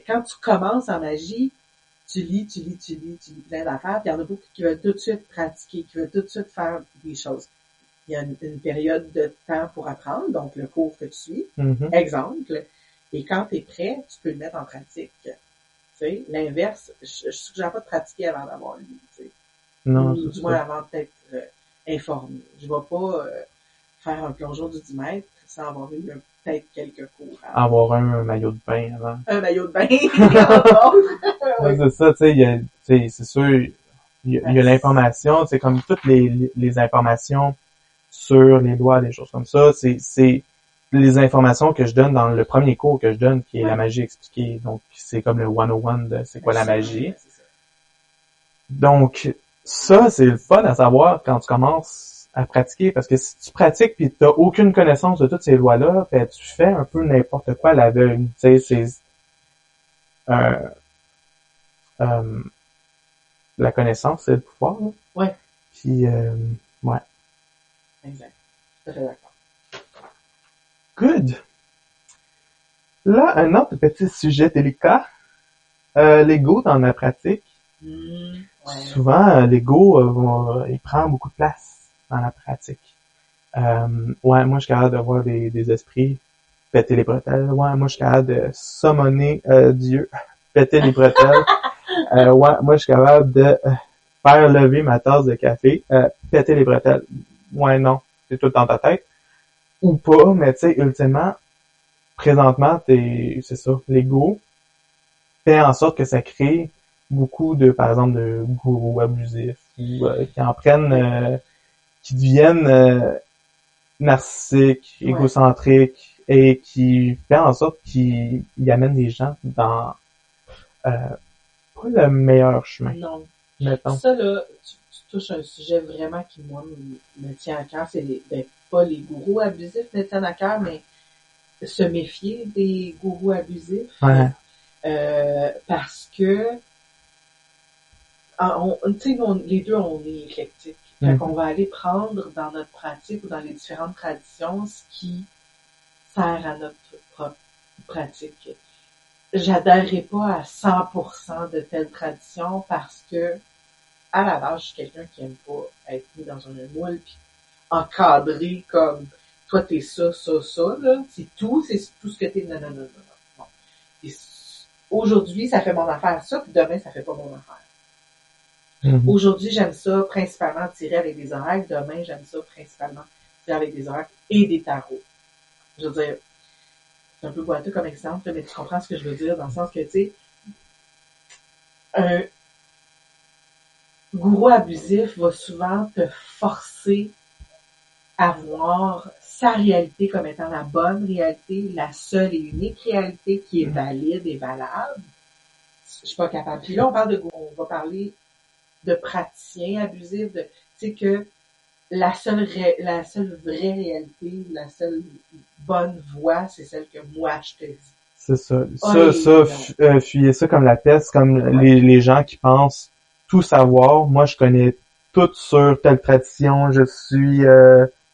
Quand tu commences en magie, tu lis plein d'affaires, puis il y en a beaucoup qui veulent tout de suite pratiquer, qui veulent tout de suite faire des choses. Il y a une période de temps pour apprendre, donc le cours que tu suis, exemple, et quand tu es prêt, tu peux le mettre en pratique. Tu sais, l'inverse, je suggère pas de pratiquer avant d'avoir lu, tu sais. Non, ou du moins avant d'être informé. Je vais pas faire un plongeon du 10 mètres sans avoir eu peut-être quelques cours. Avoir un maillot de bain avant. Un maillot de bain. Ouais, c'est ça, tu sais, c'est sûr, il y a l'information, c'est comme toutes les informations sur les lois, des choses comme ça, c'est les informations que je donne dans le premier cours que je donne, qui est la magie expliquée. Donc, c'est comme le 101 de c'est quoi la magie. Donc, ça, c'est le fun à savoir quand tu commences à pratiquer, parce que si tu pratiques pis t'as aucune connaissance de toutes ces lois-là, ben, tu fais un peu n'importe quoi à l'aveugle. Tu sais, c'est la connaissance, c'est le pouvoir. Là. Ouais. Puis, ouais. Exact. Je suis d'accord. Good. Là, un autre petit sujet délicat. L'ego dans la pratique. Ouais. Souvent, l'ego, il prend beaucoup de place dans la pratique. Ouais, moi, je suis capable de voir des esprits péter les bretelles. Ouais, moi, je suis capable de summoner Dieu, péter les bretelles. Ouais, moi, je suis capable de faire lever ma tasse de café, péter les bretelles. Ouais, non, c'est tout dans ta tête. Ou pas, mais tu sais, ultimement, présentement, c'est ça, l'ego fait en sorte que ça crée beaucoup de, par exemple, de gourous abusifs ou qui en prennent, qui deviennent narcissiques, égocentriques et qui fait en sorte qu'ils amènent des gens dans pas le meilleur chemin. Non. Mettons. Ça, là, tu touches un sujet vraiment qui, moi, me tient à cœur. C'est pas les gourous abusifs me tiennent à cœur, mais se méfier des gourous abusifs. Ouais. parce que tu sais, les deux, on est éclectiques. Fait qu'on va aller prendre dans notre pratique ou dans les différentes traditions ce qui sert à notre propre pratique. J'adhérerai pas à 100% de telle tradition parce que, à la base, je suis quelqu'un qui aime pas être mis dans un moule pis encadré comme, toi t'es ça, là. C'est tout ce que t'es. Non. Et aujourd'hui, ça fait mon affaire, ça, puis demain, ça fait pas mon affaire. Aujourd'hui, j'aime ça principalement tirer avec des oracles. Demain, j'aime ça principalement tirer avec des oracles et des tarots. Je veux dire, c'est un peu boiteux comme exemple, mais tu comprends ce que je veux dire, dans le sens que, tu sais, un gourou abusif va souvent te forcer à voir sa réalité comme étant la bonne réalité, la seule et unique réalité qui est valide et valable. Je suis pas capable. Puis là, on va parler de praticiens abusifs, tu sais, que la seule vraie réalité, la seule bonne voie, c'est celle que moi je te dis. C'est ça. Fuyez ça comme la peste, comme les gens qui pensent tout savoir. Moi, je connais tout sur telle tradition. Je suis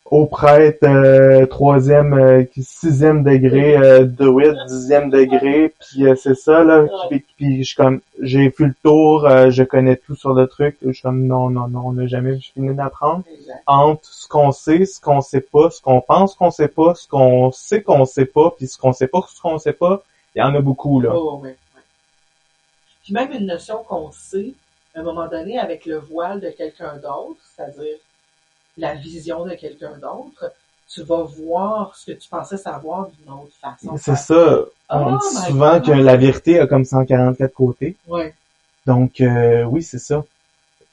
au prêtre 3e, 6e degré, druide 10e degré, puis c'est ça là. Puis je suis comme, j'ai fait le tour, je connais tout sur le truc. Je suis comme non, on n'a jamais fini d'apprendre. Entre ce qu'on sait, ce qu'on sait pas, ce qu'on pense qu'on sait pas, ce qu'on sait pas, puis ce qu'on sait pas, ce qu'on sait pas, il y en a beaucoup là. Oh, ouais. Puis même une notion qu'on sait, à un moment donné, avec le voile de quelqu'un d'autre, c'est-à-dire la vision de quelqu'un d'autre, tu vas voir ce que tu pensais savoir d'une autre façon. C'est ça. On dit souvent que la vérité a comme 144 côtés. Ouais. Donc, oui, c'est ça.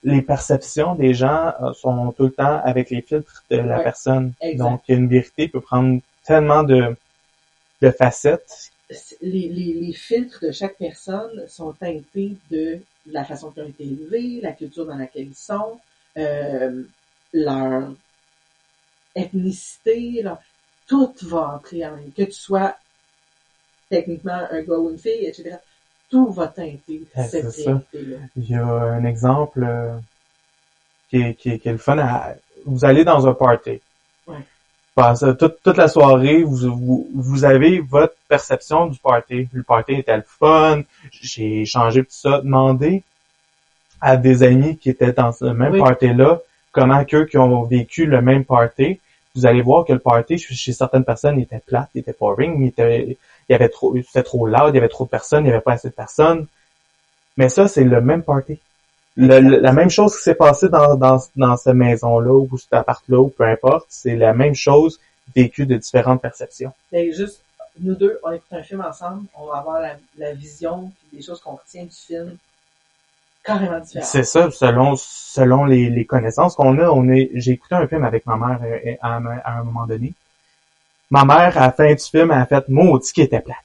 Les perceptions des gens sont tout le temps avec les filtres de la personne. Exact. Donc, une vérité peut prendre tellement de facettes. Les filtres de chaque personne sont teintés de la façon qu'ils ont été élevés, la culture dans laquelle ils sont, leur ethnicité, tout va entrer en même. Que tu sois techniquement un gars ou une fille, etc. Tout va teinter cette réalité-là. Il y a un exemple qui est le fun. Vous allez dans un party. Ouais. Toute la soirée, vous avez votre perception du party. Le party était le fun. J'ai changé tout ça. Demandez à des amis qui étaient dans ce même party-là comment qu'eux qui ont vécu le même party. Vous allez voir que le party, chez certaines personnes, il était plate, il était boring, c'était trop loud, il y avait trop de personnes, il n'y avait pas assez de personnes. Mais ça, c'est le même party. La même chose qui s'est passée dans cette maison-là, ou cet appart-là, ou peu importe, c'est la même chose vécue de différentes perceptions. Mais juste, nous deux, on écoute un film ensemble, on va avoir la vision, puis des choses qu'on retient du film, carrément différentes. C'est ça, selon les connaissances qu'on a, j'ai écouté un film avec ma mère à un moment donné. Ma mère, à la fin du film, elle a fait maudit qu'il était plate.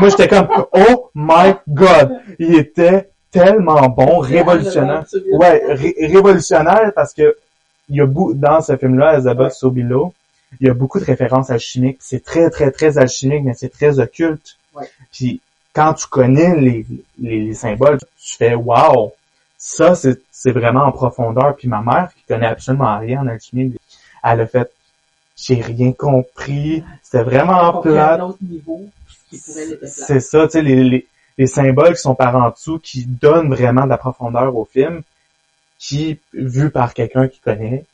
Moi, j'étais comme, oh my god! Il était tellement bon, révolutionnaire. Ouais, révolutionnaire parce que il y a dans ce film-là, Elizabeth Sobilo, il y a beaucoup de références alchimiques. C'est très, très, très alchimique, mais c'est très occulte. Ouais. Puis, quand tu connais les symboles, tu fais wow! Ça, c'est vraiment en profondeur. Puis ma mère, qui connaît absolument rien en alchimie, elle a fait j'ai rien compris. C'était vraiment plate. C'est ça, tu sais, les symboles qui sont par en dessous, qui donnent vraiment de la profondeur au film, qui, vu par quelqu'un qui connaît,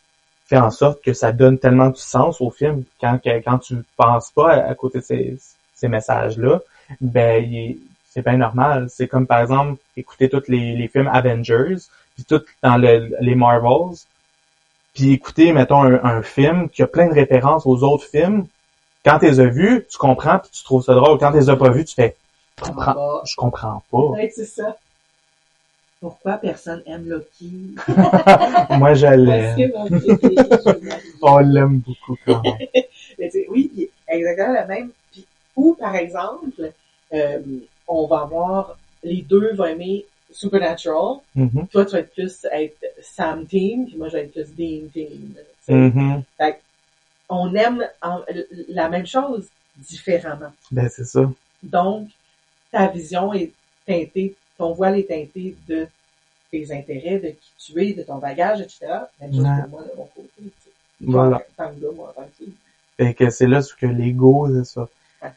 fait en sorte que ça donne tellement de sens au film quand tu penses pas à côté de ces messages-là, ben c'est bien normal. C'est comme par exemple écouter tous les films Avengers, puis tout dans les Marvels. Puis écouter, mettons, un film qui a plein de références aux autres films. Quand tu les as vus, tu comprends puis tu trouves ça drôle. Quand tu les as pas vus, tu fais je comprends pas. Oui, c'est ça. Pourquoi personne aime Loki? Moi, je l'aime. On l'aime beaucoup quand même. Oui, exactement le même. Puis, ou, par exemple, on va avoir, les deux vont aimer Supernatural. Mm-hmm. Toi, tu vas être Sam Team, puis moi, je vais être plus Dean Team. Mm-hmm. Fait on aime la même chose différemment. Ben, c'est ça. Donc, ta vision est teintée, ton voile est teinté de tes intérêts, de qui tu es, de ton bagage, etc. Même chose pour moi, de mon côté. Tu sais. Voilà. Tant que gars, moi, tant que fille. Fait que c'est là que l'ego, c'est ça.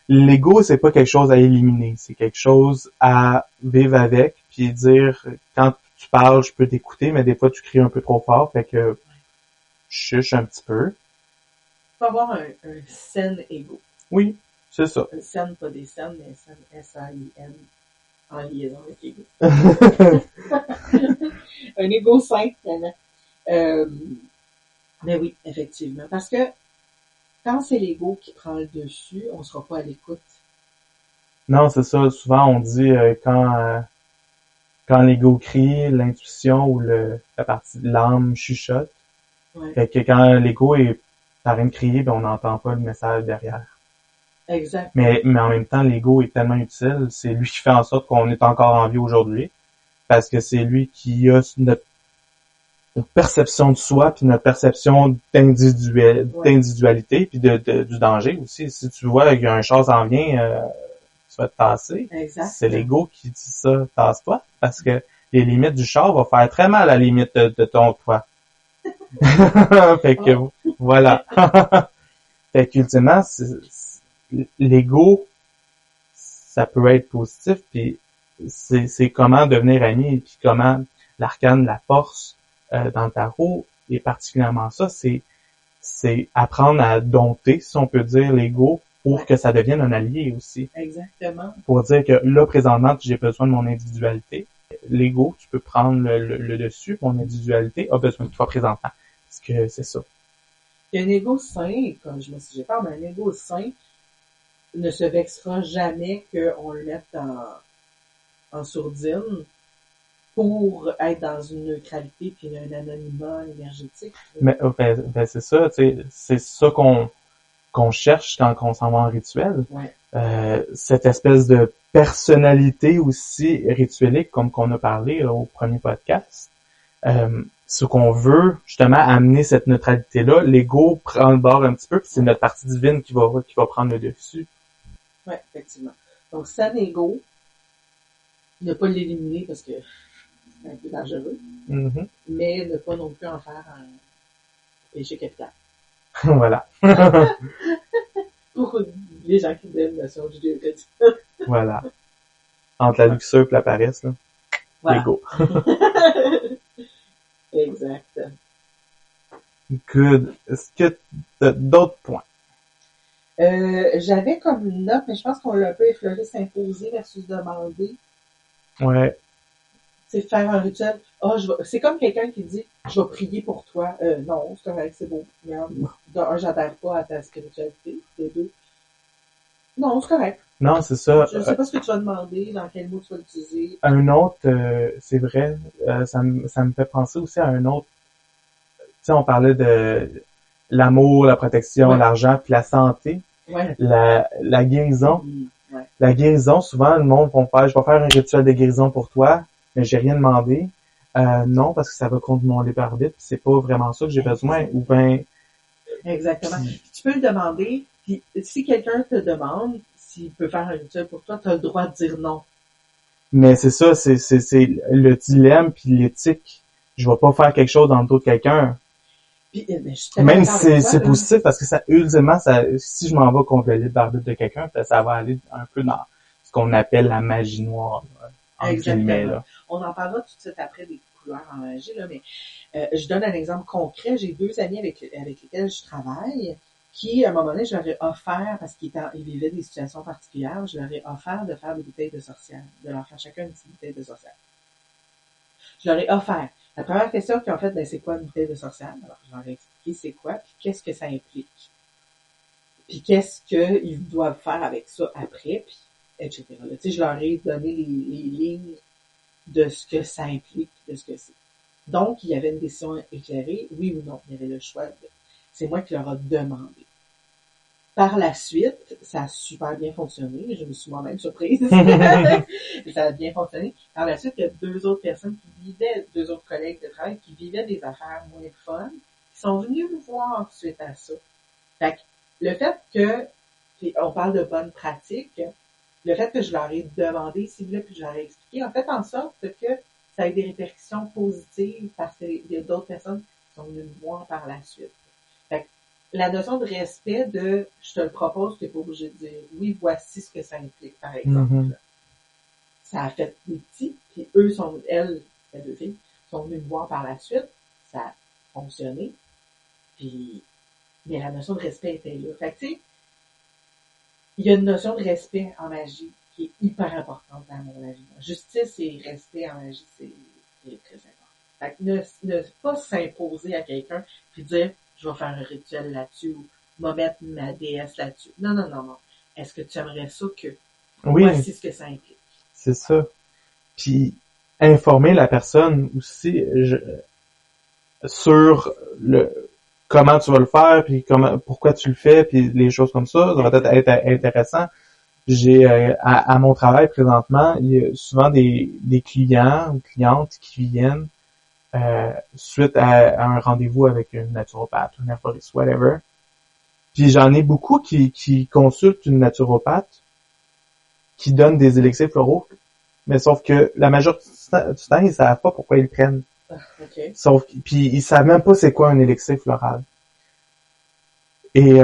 L'ego, c'est pas quelque chose à éliminer, c'est quelque chose à vivre avec, puis dire, quand tu parles, je peux t'écouter, mais des fois, tu cries un peu trop fort, fait que je chuche un petit peu. Tu peux avoir un sain ego. Oui, c'est ça. Un sain, pas des scènes, mais sain, S-A-I-N, en liaison avec l'ego. Un ego sain, finalement. Mais oui, effectivement. Parce que quand c'est l'ego qui prend le dessus, on sera pas à l'écoute. Non, c'est ça. Souvent, on dit quand l'ego crie, l'intuition ou la partie de l'âme chuchote. Ouais. Fait que quand l'ego est en train de crier, ben on n'entend pas le message derrière. Exact. Mais en même temps, l'ego est tellement utile. C'est lui qui fait en sorte qu'on est encore en vie aujourd'hui. Parce que c'est lui qui a notre perception de soi, puis notre perception d'individualité, puis du danger aussi. Si tu vois qu'il y a un char s'en vient, tu vas te tasser. Exact. C'est l'ego qui dit ça, tasse-toi, parce que les limites du char vont faire très mal à la limite de ton toit. Fait que, voilà. Fait qu'ultimement, l'ego, ça peut être positif, puis c'est comment devenir ami, puis comment l'arcane, la force, dans le tarot, et particulièrement ça, c'est apprendre à dompter, si on peut dire, l'ego pour que ça devienne un allié aussi. Exactement. Pour dire que là, présentement, j'ai besoin de mon individualité. L'ego, tu peux prendre le dessus, mon individualité a besoin de toi présentement. Parce que c'est ça. Et un ego sain, comme je me suis dit, mais un ego sain ne se vexera jamais qu'on le mette en sourdine pour être dans une neutralité puis un anonymat énergétique. Mais ben c'est ça, tu sais, c'est ça qu'on cherche quand on s'en va en rituel. Ouais. Cette espèce de personnalité aussi rituelique, comme qu'on a parlé au premier podcast. Ce qu'on veut, justement, amener cette neutralité-là, l'ego prend le bord un petit peu, puis c'est notre partie divine qui va prendre le dessus. Oui, effectivement. Donc, sans ego, ne pas l'éliminer parce que c'est un peu dangereux, mais ne pas non plus en faire un péché capital. Voilà. Pour les gens qui donnent la notion du Dieu quotidien. Voilà. Entre la luxure et la paresse, là. Voilà. L'ego. Exact. Good. Est-ce que t'as d'autres points? J'avais comme une note, mais je pense qu'on l'a un peu effleuré, s'imposer versus demander. Ouais. C'est faire un rituel. C'est comme quelqu'un qui dit, je vais prier pour toi. Non, c'est correct, c'est beau. Regarde. De un, j'adhère pas à ta spiritualité. De deux, non, c'est correct. Non, c'est ça. Je sais pas ce que tu vas demander, dans quel mot tu vas l'utiliser. Un autre, c'est vrai, ça me fait penser aussi à un autre. Tu sais, on parlait de l'amour, la protection, l'argent, puis la santé, la guérison. Ouais. La guérison, souvent, le monde va faire, je vais faire un rituel de guérison pour toi, mais j'ai rien demandé. Non, parce que ça va contre mon libre arbitre, puis c'est pas vraiment ça que j'ai besoin. Ou ben. Exactement. Tu peux le demander, puis si quelqu'un te demande s'il peut faire un rituel pour toi, tu as le droit de dire non. Mais c'est ça, c'est le dilemme puis l'éthique. Je vais pas faire quelque chose dans le dos de quelqu'un. Puis, même si c'est positif, parce que ça, ultimement, si je m'en vais contre le libre arbitre de quelqu'un, ça va aller un peu dans ce qu'on appelle la magie noire, entre guillemets, là. On en parlera tout de suite après des couleurs en magie, là, mais je donne un exemple concret. J'ai 2 amis avec lesquels je travaille qui, à un moment donné, je leur ai offert, parce qu'ils vivaient des situations particulières, je leur ai offert de faire des bouteilles de sorcières, de leur faire chacun une petite bouteille de sorcière. Je leur ai offert. La première question qu'ils ont faite, c'est quoi une bouteille de sorcière? Alors, je leur ai expliqué c'est quoi, puis qu'est-ce que ça implique. Puis qu'est-ce qu'ils doivent faire avec ça après, puis etc. Là, tu sais, je leur ai donné les lignes de ce que ça implique, de ce que c'est. Donc, il y avait une décision éclairée, oui ou non. Il y avait le choix. C'est moi qui leur ai demandé. Par la suite, ça a super bien fonctionné. Je me suis moi-même surprise. Ça a bien fonctionné. Par la suite, il y a 2 autres personnes deux autres collègues de travail qui vivaient des affaires moins fun, qui sont venus me voir suite à ça. Fait que, le fait que, puis on parle de bonnes pratiques, le fait que je leur ai demandé s'ils voulaient, puis je leur ai expliqué, en fait en sorte que ça ait des répercussions positives parce qu'il y a d'autres personnes qui sont venues me voir par la suite. Fait que la notion de respect de je te le propose, tu n'es pas obligé de dire oui, voici ce que ça implique, par exemple. Mm-hmm. Ça a fait des petits, puis eux elles, les deux filles, sont venues me voir par la suite, ça a fonctionné, puis mais la notion de respect était là. Fait que tu sais, il y a une notion de respect en magie qui est hyper importante à mon avis. Justice et respect en magie, c'est très important. Fait que ne pas s'imposer à quelqu'un puis dire je vais faire un rituel là-dessus ou je vais mettre ma déesse là-dessus. Non. Est-ce que tu aimerais ça que voici ce que ça implique? C'est ça. Puis informer la personne aussi sur comment tu vas le faire, puis pourquoi tu le fais, puis les choses comme ça va peut-être être intéressant. J'ai à mon travail présentement, il y a souvent des clients ou clientes qui viennent suite à un rendez-vous avec une naturopathe, une herboriste, whatever. Puis j'en ai beaucoup qui consultent une naturopathe qui donne des élixirs floraux, mais sauf que la majorité du temps, ils savent pas pourquoi ils le prennent. Okay. Puis ils savent même pas c'est quoi un élixir floral. Et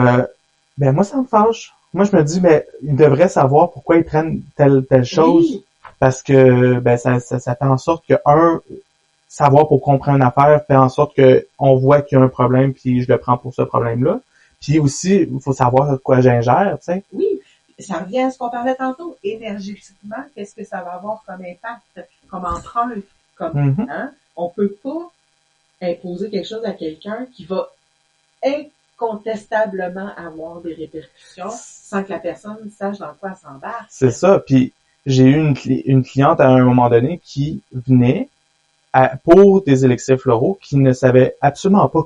moi ça me fâche. Moi je me dis ils devraient savoir pourquoi ils prennent telle chose, oui. Parce que ça fait en sorte que savoir pour comprendre une affaire fait en sorte que on voit qu'il y a un problème puis je le prends pour ce problème-là. Puis aussi il faut savoir quoi j'ingère, tu sais. Oui. Ça revient à ce qu'on parlait tantôt, énergétiquement, qu'est-ce que ça va avoir comme impact, comme empreinte, comme on peut pas imposer quelque chose à quelqu'un qui va incontestablement avoir des répercussions sans que la personne sache dans quoi elle s'embarque. C'est ça, puis j'ai eu une cliente à un moment donné qui venait pour des élixirs floraux qui ne savait absolument pas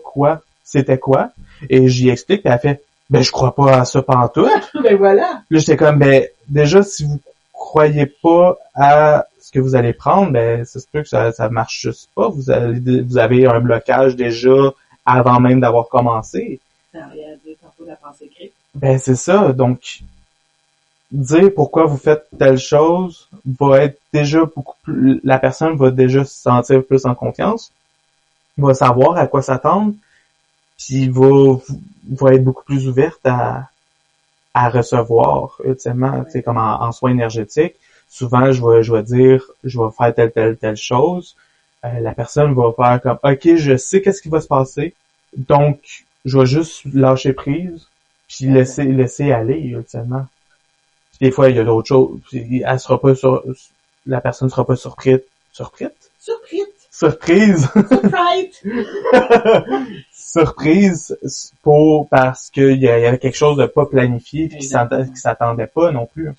c'était quoi, et j'y explique, et elle fait je crois pas à ça pantoute. Voilà. Là, j'étais comme, déjà, si vous croyez pas à ce que vous allez prendre, ça se peut que ça marche juste pas. Vous avez un blocage déjà avant même d'avoir commencé. Ça n'a rien à dire tantôt la pensée critique. C'est ça. Donc, dire pourquoi vous faites telle chose va être déjà beaucoup plus, la personne va déjà se sentir plus en confiance, va savoir à quoi s'attendre, puis va être beaucoup plus ouverte à recevoir, ultimement, tu sais, comme en soins énergétiques. Souvent, je vais dire, je vais faire telle chose. La personne va faire comme, OK, je sais qu'est-ce qui va se passer. Donc, je vais juste lâcher prise, puis laisser aller, ultimement. Puis des fois, il y a d'autres choses. Puis la personne sera pas surprise. Surprise. Surprise parce qu'il y avait quelque chose de pas planifié puis qui s'attendait pas non plus.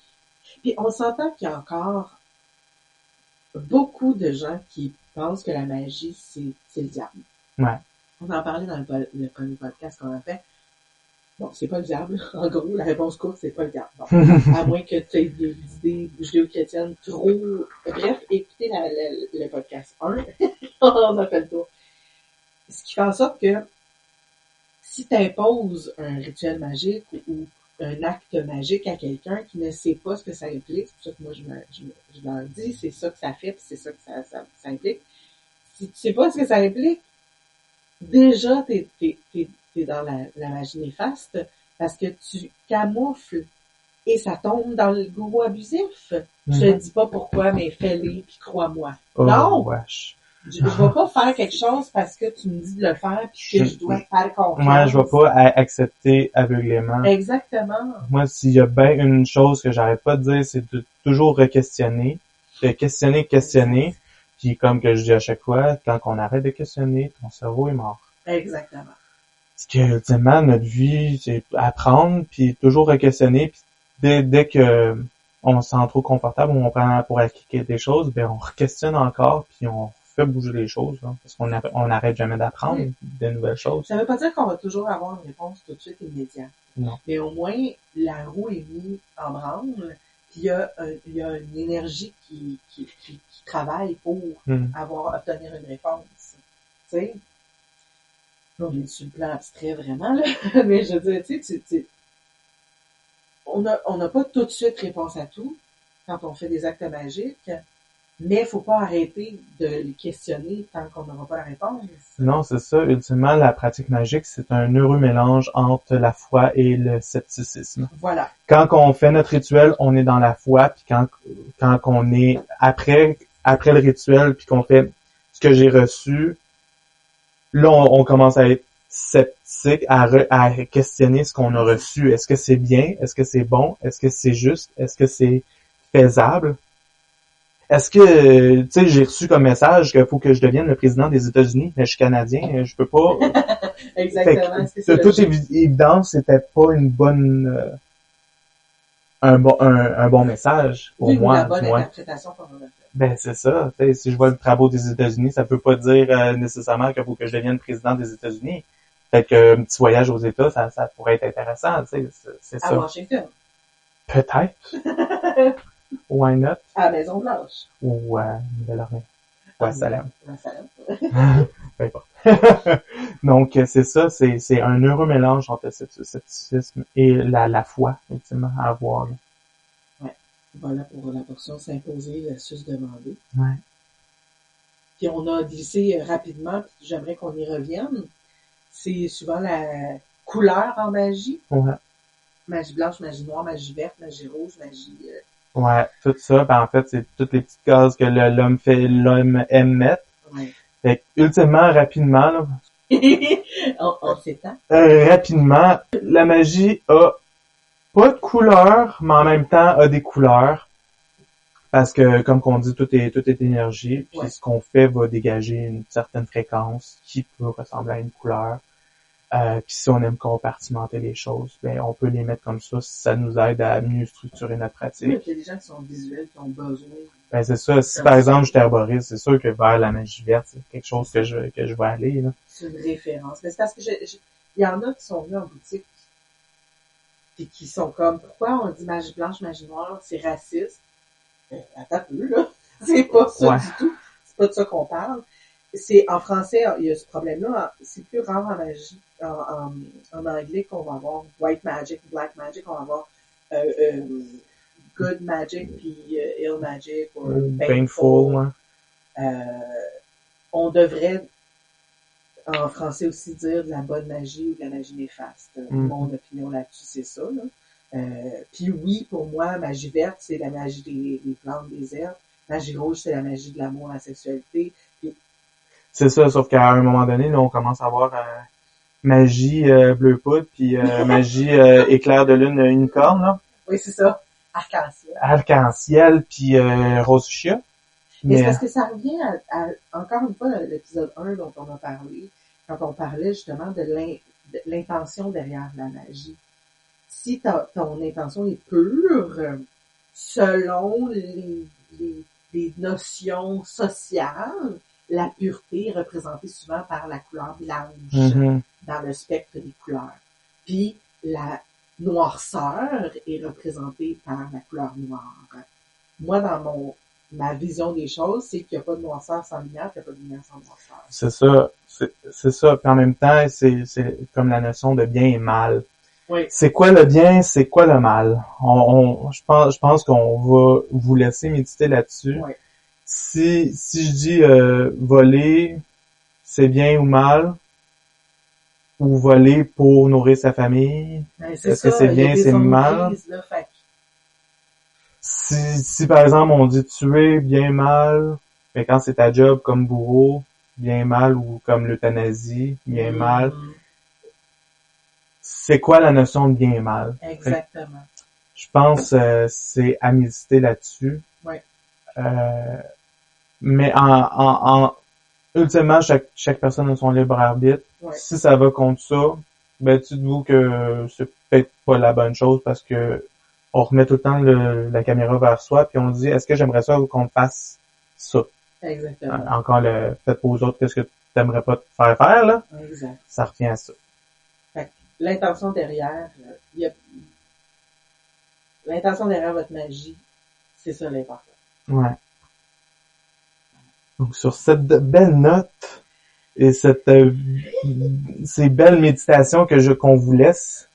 Puis on s'entend qu'il y a encore beaucoup de gens qui pensent que la magie c'est le diable. Ouais. On en parlait dans le premier podcast qu'on a fait. Bon, c'est pas le diable. En gros, la réponse courte, c'est pas le diable. Bon, à moins que tu aies des idées judéo-chrétiennes trop... Bref, écoutez le podcast 1. On a fait le tour. Ce qui fait en sorte que si tu imposes un rituel magique ou un acte magique à quelqu'un qui ne sait pas ce que ça implique, c'est pour ça que moi je leur dis, c'est ça que ça fait, puis c'est ça que ça implique. Si tu sais pas ce que ça implique, déjà t'es dans la magie néfaste parce que tu camoufles et ça tombe dans le goût abusif. Je te dis pas pourquoi, mais fais-le puis crois-moi. Oh, non! Wesh. Je vais pas faire quelque chose parce que tu me dis de le faire puis que je dois faire confiance. Moi, je vais pas accepter aveuglément. Exactement. Moi, s'il y a bien une chose que j'arrête pas de dire, c'est de toujours re-questionner. De questionner. Puis comme que je dis à chaque fois, quand on arrête de questionner, ton cerveau est mort. Exactement. Parce que, ultimement, notre vie, c'est apprendre, puis toujours re-questionner. Puis dès que on se sent trop confortable ou on prend pour acquérir des choses, on re-questionne encore, puis on fait bouger les choses, là, parce qu'on n'arrête jamais d'apprendre de nouvelles choses. Ça veut pas dire qu'on va toujours avoir une réponse tout de suite immédiate. Non. Mais au moins, la roue est mise en branle, puis il y a une énergie qui travaille pour obtenir une réponse. Tu sais? On est sur le plan abstrait vraiment, là. Mais je veux dire, tu sais, on n'a pas tout de suite réponse à tout, quand on fait des actes magiques, mais il faut pas arrêter de les questionner tant qu'on n'aura pas la réponse. Non, c'est ça. Ultimement, la pratique magique, c'est un heureux mélange entre la foi et le scepticisme. Voilà. Quand on fait notre rituel, on est dans la foi, puis quand on est après le rituel, puis qu'on fait ce que j'ai reçu, là, on commence à être sceptique, à questionner ce qu'on a reçu. Est-ce que c'est bien? Est-ce que c'est bon? Est-ce que c'est juste? Est-ce que c'est faisable? Est-ce que, tu sais, j'ai reçu comme message qu'il faut que je devienne le président des États-Unis, mais je suis Canadien, je peux pas. Exactement. De toute évidence, c'était pas une bonne, un bon message pour moi. La bonne interprétation qu'on en a fait. Ben, c'est ça. Tu sais, si je vois le travaux des États-Unis, ça peut pas dire nécessairement qu'il faut que je devienne président des États-Unis. Fait que un petit voyage aux États, ça pourrait être intéressant, tu sais, c'est ça. À Washington. Peut-être. Why not? À la Maison-Blanche. Ou à Nouvelle-Orléans. Ou à Salem. Peu importe. Donc, c'est ça, c'est un heureux mélange entre le scepticisme et la foi, ultimement, à avoir. Là. Ouais. Voilà pour la portion s'imposer versus demander. Ouais. Puis on a glissé rapidement, puis j'aimerais qu'on y revienne. C'est souvent la couleur en magie. Ouais. Magie blanche, magie noire, magie verte, magie rouge, magie... Ouais, tout ça, ben en fait, c'est toutes les petites cases que l'homme aime mettre. Ouais. Fait que, ultimement, rapidement, là, on s'étend. Rapidement, la magie a pas de couleur, mais en même temps a des couleurs. Parce que, comme qu'on dit, tout est énergie. Puis ce qu'on fait va dégager une certaine fréquence qui peut ressembler à une couleur. Puis si on aime compartimenter les choses, ben on peut les mettre comme ça nous aide à mieux structurer notre pratique. Oui, il y a des gens qui sont visuels, qui ont besoin. Ben c'est ça. Si par exemple je suis herboriste, c'est sûr que vers la magie verte, c'est quelque chose que je vais aller là. C'est une référence. Mais c'est parce que il y en a qui sont venus en boutique et qui sont comme pourquoi on dit magie blanche, magie noire, c'est raciste. Attends un peu, là. C'est pas ça du tout. C'est pas de ça qu'on parle. C'est, en français, il y a ce problème-là. C'est plus rare en magie, en anglais qu'on va avoir white magic, black magic, on va avoir, good magic puis ill magic ou painful. On devrait, en français aussi, dire de la bonne magie ou de la magie néfaste. Mon opinion là-dessus, c'est ça, là. Puis oui, pour moi, magie verte, c'est la magie des plantes, des herbes. Magie rouge, c'est la magie de l'amour, la sexualité. Puis, c'est ça, sauf qu'à un moment donné, là, on commence à avoir magie bleu poudre, puis magie éclair de lune unicorne, là. Oui, c'est ça. Arc-en-ciel. Arc-en-ciel, puis rose fuchsia. Mais c'est parce que ça revient à encore une fois, l'épisode 1 dont on a parlé, quand on parlait justement de l'intention derrière la magie. Si ton intention est pure, selon les notions sociales, la pureté est représentée souvent par la couleur blanche dans le spectre des couleurs. Puis la noirceur est représentée par la couleur noire. Moi, dans ma vision des choses, c'est qu'il n'y a pas de noirceur sans lumière, qu'il n'y a pas de lumière sans noirceur. C'est ça. C'est ça. Puis en même temps, c'est comme la notion de bien et mal. Oui. C'est quoi le bien, c'est quoi le mal? Je pense qu'on va vous laisser méditer là-dessus. Oui. Si je dis voler, c'est bien ou mal, ou voler pour nourrir sa famille, est-ce que c'est bien, c'est mal? Là, fait... Si par exemple on dit tuer, bien, mal, mais quand c'est ta job comme bourreau, bien, mal, ou comme l'euthanasie, bien, mal, c'est quoi la notion de bien et mal? Exactement. Je pense c'est à méditer là-dessus. Oui. Mais ultimement, chaque personne a son libre arbitre. Ouais. Si ça va contre ça, ben dites-vous que c'est peut-être pas la bonne chose parce que on remet tout le temps la caméra vers soi puis on dit est-ce que j'aimerais ça qu'on fasse ça? Exactement. Encore faites pour aux autres qu'est-ce que t'aimerais pas te faire là? Exact. Ça revient à ça. L'intention derrière, l'intention derrière votre magie, c'est ça l'important. Ouais. Donc sur cette belle note et ces belles méditations qu'on vous laisse,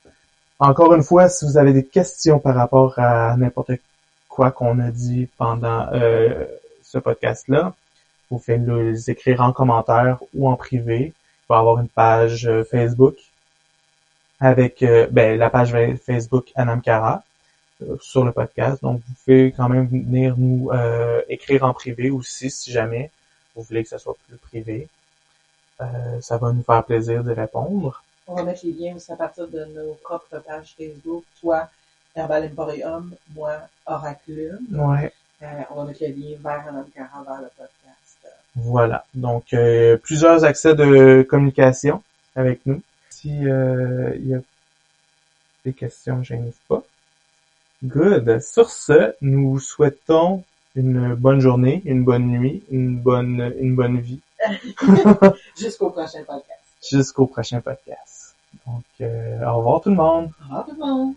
encore une fois, si vous avez des questions par rapport à n'importe quoi qu'on a dit pendant ce podcast-là, vous pouvez nous écrire en commentaire ou en privé. Il va y avoir une page Facebook avec la page Facebook Anam Cara sur le podcast. Donc, vous pouvez quand même venir nous écrire en privé aussi si jamais vous voulez que ça soit plus privé. Ça va nous faire plaisir de répondre. On va mettre les liens aussi à partir de nos propres pages Facebook. Toi, Herbal Emporium, moi, Oraculum. Ouais. On va mettre le lien vers Anam Cara, vers le podcast. Voilà. Donc, plusieurs accès de communication avec nous. Si il y a des questions, gênez pas. Good. Sur ce, nous souhaitons une bonne journée, une bonne nuit, une bonne vie. Jusqu'au prochain podcast. Jusqu'au prochain podcast. Donc, au revoir tout le monde. Au revoir tout le monde.